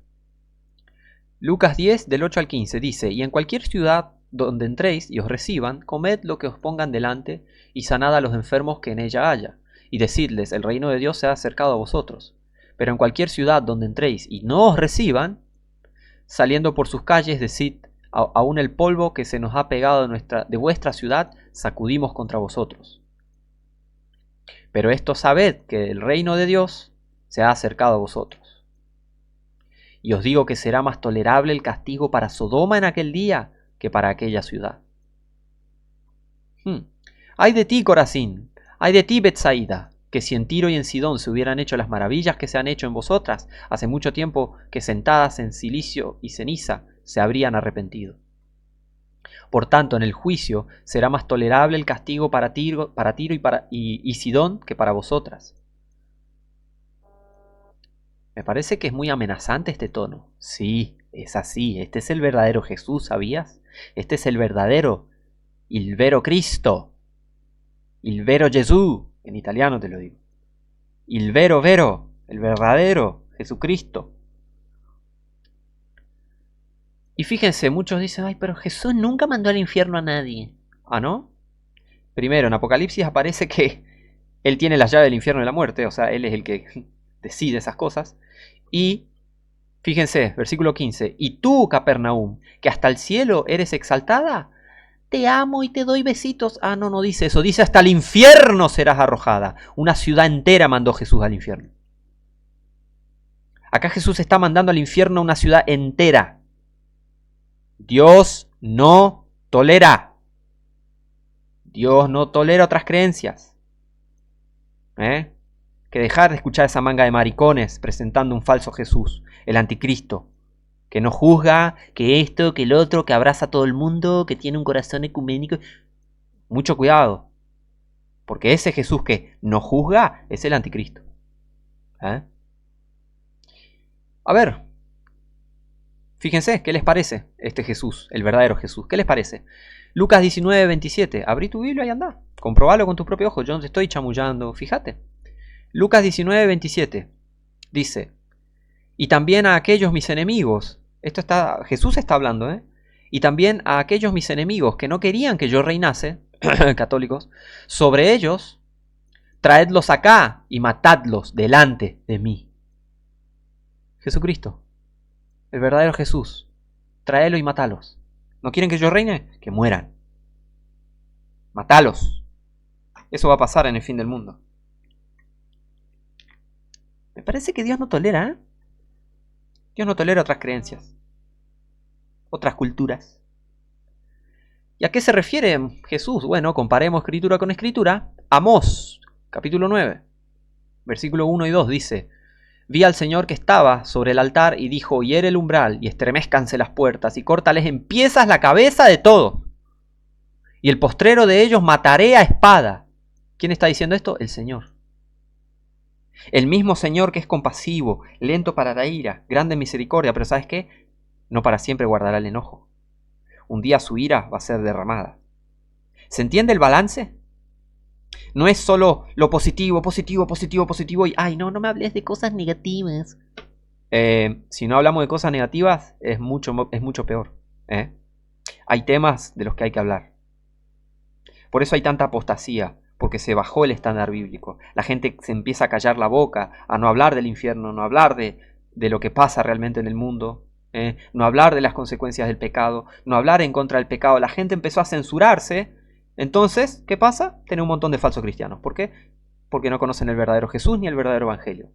Lucas 10, del 8 al 15 dice, y en cualquier ciudad donde entréis y os reciban, comed lo que os pongan delante y sanad a los enfermos que en ella haya, y decidles, el reino de Dios se ha acercado a vosotros. Pero en cualquier ciudad donde entréis y no os reciban, saliendo por sus calles, decid, aún el polvo que se nos ha pegado de vuestra ciudad, sacudimos contra vosotros. Pero esto sabed que el reino de Dios se ha acercado a vosotros. Y os digo que será más tolerable el castigo para Sodoma en aquel día que para aquella ciudad. Ay de ti, Corazín, ay de ti, Betsaida, que si en Tiro y en Sidón se hubieran hecho las maravillas que se han hecho en vosotras, hace mucho tiempo que sentadas en cilicio y ceniza se habrían arrepentido. Por tanto, en el juicio será más tolerable el castigo para Tiro y Sidón que para vosotras. Me parece que es muy amenazante este tono. Sí, es así. Este es el verdadero Jesús, ¿sabías? Este es el verdadero il vero Cristo. Il vero Gesù, en italiano te lo digo. Il vero, el verdadero Jesucristo. Y fíjense, muchos dicen, ay, pero Jesús nunca mandó al infierno a nadie. ¿Ah, no? Primero, en Apocalipsis aparece que Él tiene las llaves del infierno y de la muerte, o sea, Él es el que decide esas cosas. Y, fíjense, versículo 15, y tú, Capernaum, que hasta el cielo eres exaltada, te amo y te doy besitos. Ah, no dice eso, dice hasta el infierno serás arrojada. Una ciudad entera mandó Jesús al infierno. Acá Jesús está mandando al infierno a una ciudad entera. Dios no tolera. Dios no tolera otras creencias. Que dejar de escuchar esa manga de maricones presentando un falso Jesús, el anticristo, que no juzga, que esto, que el otro, que abraza a todo el mundo, que tiene un corazón ecuménico. Mucho cuidado, porque ese Jesús que no juzga es el anticristo. A ver, fíjense, ¿qué les parece este Jesús, el verdadero Jesús? ¿Qué les parece? Lucas 19, 27. Abrí tu Biblia y anda. Comprobalo con tu propio ojo. Yo no te estoy chamullando. Fíjate. Lucas 19, 27. Dice, y también a aquellos mis enemigos, Jesús está hablando, ¿eh? Y también a aquellos mis enemigos que no querían que yo reinase, católicos, sobre ellos, traedlos acá y matadlos delante de mí. Jesucristo, el verdadero Jesús, tráelo y matalos. ¿No quieren que yo reine? Que mueran. Matalos. Eso va a pasar en el fin del mundo. Me parece que Dios no tolera, ¿eh? Dios no tolera otras creencias, otras culturas. ¿Y a qué se refiere Jesús? Bueno, comparemos escritura con escritura. Amós, capítulo 9, versículo 1 y 2 dice: Vi al Señor que estaba sobre el altar y dijo: hiere el umbral y estremezcanse las puertas y córtales en piezas la cabeza de todos. Y el postrero de ellos mataré a espada. ¿Quién está diciendo esto? El Señor. El mismo Señor que es compasivo, lento para la ira, grande en misericordia, pero ¿sabes qué? No para siempre guardará el enojo. Un día su ira va a ser derramada. ¿Se entiende el balance? No es solo lo positivo, positivo, positivo, positivo y ¡ay, no me hables de cosas negativas! Si no hablamos de cosas negativas, es mucho peor. Hay temas de los que hay que hablar. Por eso hay tanta apostasía, porque se bajó el estándar bíblico. La gente se empieza a callar la boca, a no hablar del infierno, no hablar de lo que pasa realmente en el mundo, no hablar de las consecuencias del pecado, no hablar en contra del pecado. La gente empezó a censurarse. Entonces, ¿qué pasa? Tiene un montón de falsos cristianos. ¿Por qué? Porque no conocen el verdadero Jesús ni el verdadero Evangelio.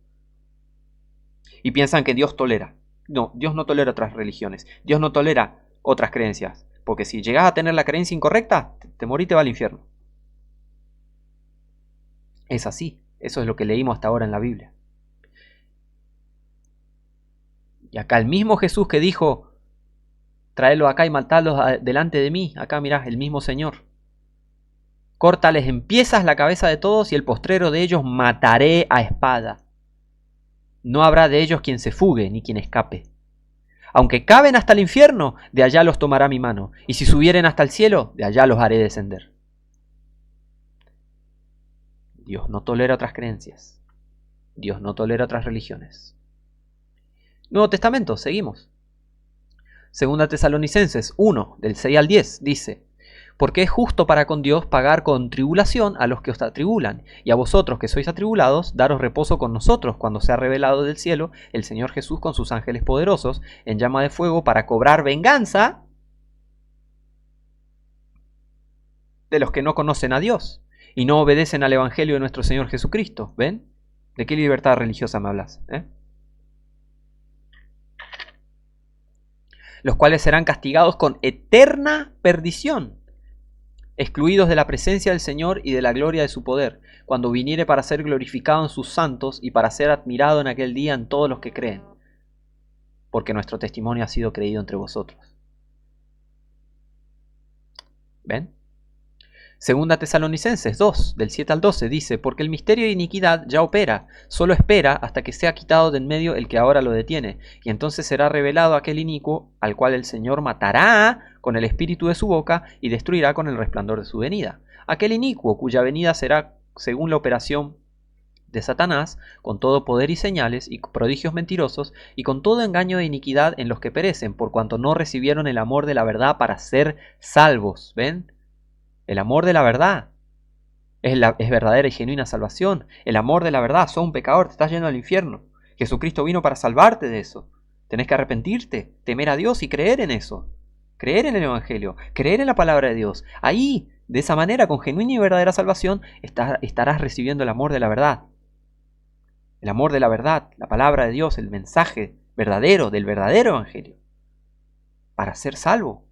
Y piensan que Dios tolera. No, Dios no tolera otras religiones. Dios no tolera otras creencias. Porque si llegas a tener la creencia incorrecta, te morís y te va al infierno. Es así. Eso es lo que leímos hasta ahora en la Biblia. Y acá el mismo Jesús que dijo: tráelos acá y matadlos delante de mí. Acá mirá, el mismo Señor. Córtales en piezas la cabeza de todos y el postrero de ellos mataré a espada. No habrá de ellos quien se fugue ni quien escape. Aunque caben hasta el infierno, de allá los tomará mi mano. Y si subieren hasta el cielo, de allá los haré descender. Dios no tolera otras creencias. Dios no tolera otras religiones. Nuevo Testamento, seguimos. Segunda Tesalonicenses 1, del 6 al 10, dice: porque es justo para con Dios pagar con tribulación a los que os atribulan, y a vosotros que sois atribulados, daros reposo con nosotros cuando sea revelado del cielo el Señor Jesús con sus ángeles poderosos, en llama de fuego, para cobrar venganza de los que no conocen a Dios y no obedecen al Evangelio de nuestro Señor Jesucristo. ¿Ven? ¿De qué libertad religiosa me hablas? Los cuales serán castigados con eterna perdición, excluidos de la presencia del Señor y de la gloria de su poder, cuando viniere para ser glorificado en sus santos y para ser admirado en aquel día en todos los que creen, porque nuestro testimonio ha sido creído entre vosotros. ¿Ven? Segunda Tesalonicenses 2, del 7 al 12, dice: porque el misterio de iniquidad ya opera, solo espera hasta que sea quitado de en medio el que ahora lo detiene, y entonces será revelado aquel inicuo, al cual el Señor matará con el espíritu de su boca y destruirá con el resplandor de su venida. Aquel inicuo cuya venida será según la operación de Satanás, con todo poder y señales y prodigios mentirosos, y con todo engaño de iniquidad en los que perecen, por cuanto no recibieron el amor de la verdad para ser salvos. ¿Ven? El amor de la verdad es verdadera y genuina salvación. El amor de la verdad: sos un pecador, te estás yendo al infierno. Jesucristo vino para salvarte de eso. Tenés que arrepentirte, temer a Dios y creer en eso. Creer en el Evangelio, creer en la palabra de Dios. Ahí, de esa manera, con genuina y verdadera salvación, estarás recibiendo el amor de la verdad. El amor de la verdad, la palabra de Dios, el mensaje verdadero del verdadero Evangelio. Para ser salvo.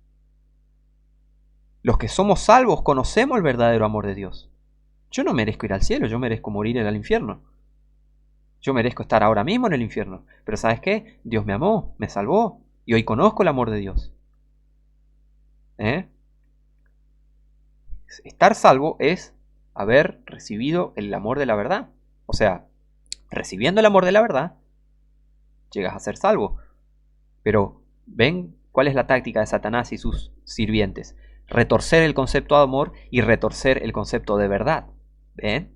Los que somos salvos conocemos el verdadero amor de Dios. Yo no merezco ir al cielo, yo merezco morir en el infierno. Yo merezco estar ahora mismo en el infierno. Pero ¿sabes qué? Dios me amó, me salvó, y hoy conozco el amor de Dios. Estar salvo es haber recibido el amor de la verdad. O sea, recibiendo el amor de la verdad, llegas a ser salvo. Pero, ¿ven cuál es la táctica de Satanás y sus sirvientes? Retorcer el concepto de amor y retorcer el concepto de verdad. ¿Ven?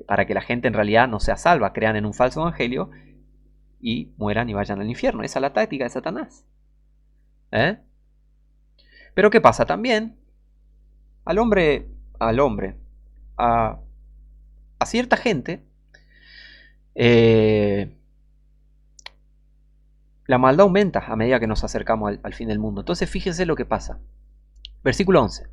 Para que la gente en realidad no sea salva, crean en un falso evangelio y mueran y vayan al infierno. Esa es la táctica de Satanás. Pero ¿qué pasa? También a cierta gente, la maldad aumenta a medida que nos acercamos al fin del mundo. Entonces fíjense lo que pasa. Versículo 11.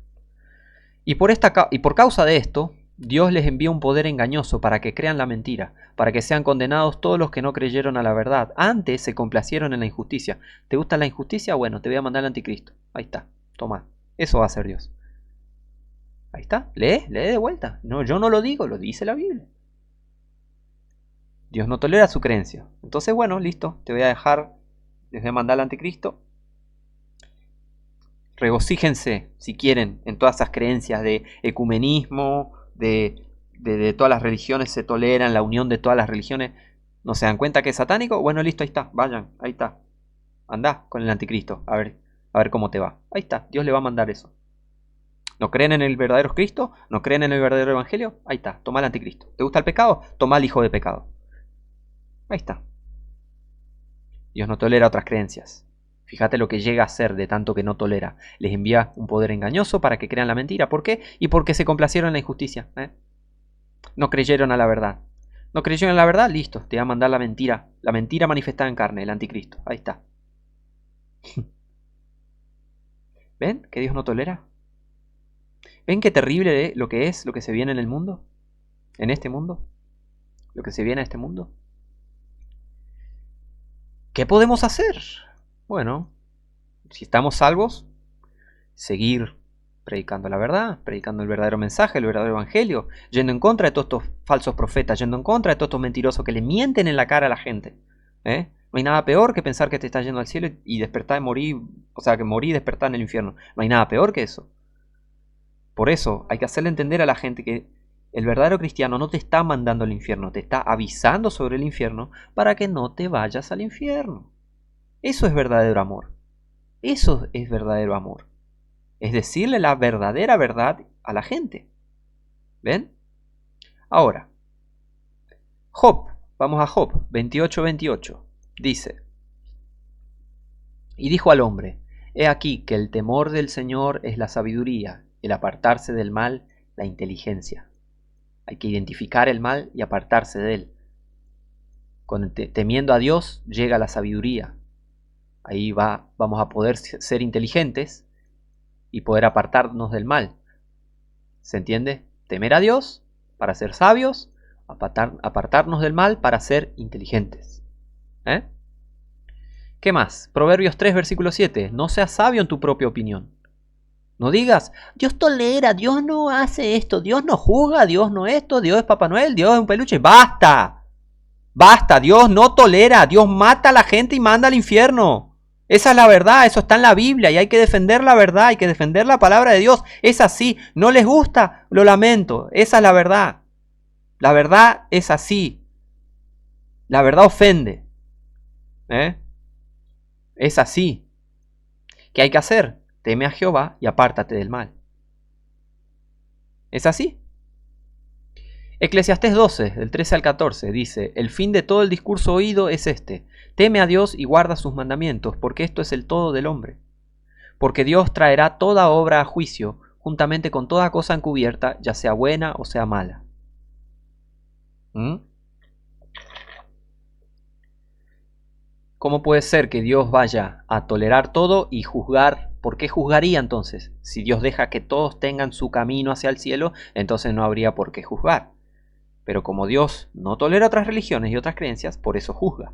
Y por causa de esto, Dios les envía un poder engañoso para que crean la mentira, para que sean condenados todos los que no creyeron a la verdad. Antes se complacieron en la injusticia. ¿Te gusta la injusticia? Bueno, te voy a mandar al anticristo. Ahí está, toma. Eso va a hacer Dios. Ahí está, lee de vuelta. No, yo no lo digo, lo dice la Biblia. Dios no tolera su creencia. Entonces, bueno, listo, te voy a dejar, les voy a mandar al anticristo. Regocíjense, si quieren, en todas esas creencias de ecumenismo, de todas las religiones se toleran, la unión de todas las religiones. ¿No se dan cuenta que es satánico? Bueno, listo, ahí está, vayan, ahí está. Andá con el anticristo, a ver cómo te va. Ahí está, Dios le va a mandar eso. ¿No creen en el verdadero Cristo? ¿No creen en el verdadero Evangelio? Ahí está, toma el anticristo. ¿Te gusta el pecado? Toma al hijo de pecado. Ahí está. Dios no tolera otras creencias. Fíjate lo que llega a ser de tanto que no tolera. Les envía un poder engañoso para que crean la mentira. ¿Por qué? Y porque se complacieron en la injusticia. No creyeron a la verdad. No creyeron a la verdad, listo. Te va a mandar la mentira. La mentira manifestada en carne, el anticristo. Ahí está. ¿Ven que Dios no tolera? ¿Ven qué terrible lo que es, lo que se viene en el mundo? ¿En este mundo? ¿Lo que se viene a este mundo? ¿Qué podemos hacer? Bueno, si estamos salvos, seguir predicando la verdad, predicando el verdadero mensaje, el verdadero evangelio, yendo en contra de todos estos falsos profetas, yendo en contra de todos estos mentirosos que le mienten en la cara a la gente. No hay nada peor que pensar que te estás yendo al cielo y despertar y morir, o sea, que morir y despertar en el infierno. No hay nada peor que eso. Por eso hay que hacerle entender a la gente que el verdadero cristiano no te está mandando al infierno, te está avisando sobre el infierno para que no te vayas al infierno. Eso es verdadero amor. Eso es verdadero amor. Es decirle la verdadera verdad a la gente. ¿Ven? Ahora, Job, vamos a Job 28:28. Dice: y dijo al hombre: he aquí que el temor del Señor es la sabiduría, el apartarse del mal, la inteligencia. Hay que identificar el mal y apartarse de él. Temiendo a Dios llega la sabiduría. Ahí vamos a poder ser inteligentes y poder apartarnos del mal. ¿Se entiende? Temer a Dios para ser sabios, apartarnos del mal para ser inteligentes. ¿Qué más? Proverbios 3, versículo 7. No seas sabio en tu propia opinión. No digas, Dios tolera, Dios no hace esto, Dios no juzga, Dios no esto, Dios es Papá Noel, Dios es un peluche. ¡Basta! ¡Basta! Dios no tolera, Dios mata a la gente y manda al infierno. Esa es la verdad, eso está en la Biblia y hay que defender la verdad, hay que defender la palabra de Dios. Es así, no les gusta, lo lamento, esa es la verdad. La verdad es así. La verdad ofende. Es así. ¿Qué hay que hacer? Teme a Jehová y apártate del mal. ¿Es así? Eclesiastés 12, del 13 al 14, dice: el fin de todo el discurso oído es este: teme a Dios y guarda sus mandamientos, porque esto es el todo del hombre. Porque Dios traerá toda obra a juicio, juntamente con toda cosa encubierta, ya sea buena o sea mala. ¿Cómo puede ser que Dios vaya a tolerar todo y juzgar? ¿Por qué juzgaría entonces? Si Dios deja que todos tengan su camino hacia el cielo, entonces no habría por qué juzgar. Pero como Dios no tolera otras religiones y otras creencias, por eso juzga.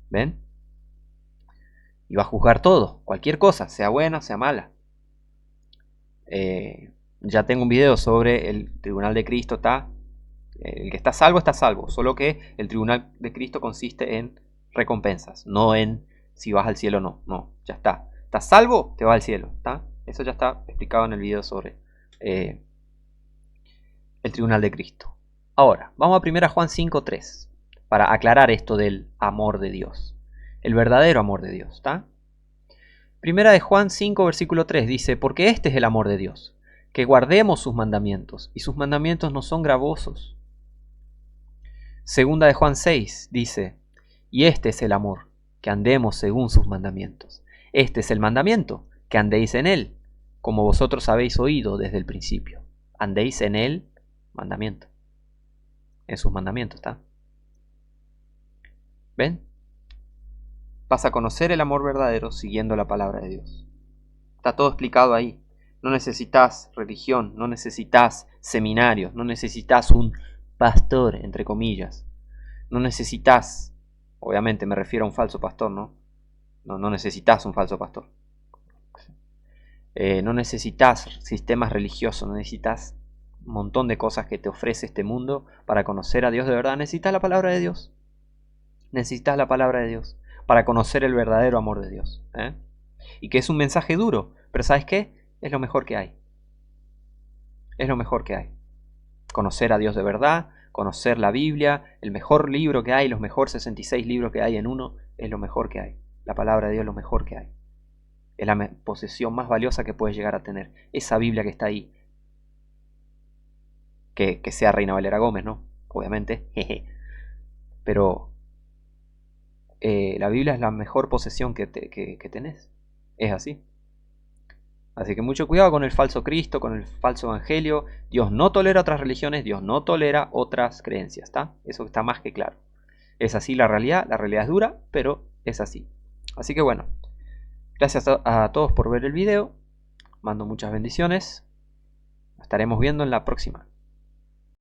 ¿Ven? Y va a juzgar todo, cualquier cosa, sea buena, sea mala. Ya tengo un video sobre el tribunal de Cristo. El que está salvo, solo que el tribunal de Cristo consiste en recompensas, no en si vas al cielo o no. No, ya está. ¿Estás salvo? Te vas al cielo. ¿Está? Eso ya está explicado en el video sobre el tribunal de Cristo. Ahora, vamos a 1 Juan 5:3 para aclarar esto del amor de Dios. El verdadero amor de Dios. ¿Está? 1 Juan 5, versículo 3 dice: porque este es el amor de Dios, que guardemos sus mandamientos, y sus mandamientos no son gravosos. 2 Juan 6 dice: Y este es el amor, que andemos según sus mandamientos. Este es el mandamiento, que andéis en él, como vosotros habéis oído desde el principio. Andéis en el mandamiento. En sus mandamientos, ¿está? ¿Ven? Vas a conocer el amor verdadero siguiendo la palabra de Dios. Está todo explicado ahí. No necesitas religión, no necesitas seminarios, no necesitas un pastor, entre comillas. No necesitas, obviamente me refiero a un falso pastor, ¿no? No necesitas un falso pastor. No necesitas sistemas religiosos, no necesitas un montón de cosas que te ofrece este mundo para conocer a Dios de verdad. Necesitas la palabra de Dios. Necesitas la palabra de Dios para conocer el verdadero amor de Dios. Y que es un mensaje duro, pero ¿sabes qué? Es lo mejor que hay. Es lo mejor que hay. Conocer a Dios de verdad, conocer la Biblia, el mejor libro que hay, los mejores 66 libros que hay en uno, es lo mejor que hay. La palabra de Dios es lo mejor que hay. Es la posesión más valiosa que puedes llegar a tener. Esa Biblia que está ahí. Que sea Reina Valera Gómez, ¿no? Obviamente. Pero la Biblia es la mejor posesión que tenés. Es así. Así que mucho cuidado con el falso Cristo, con el falso evangelio. Dios no tolera otras religiones, Dios no tolera otras creencias, ¿está? Eso está más que claro. Es así la realidad es dura, pero es así. Así que bueno, gracias a todos por ver el video, mando muchas bendiciones, nos estaremos viendo en la próxima.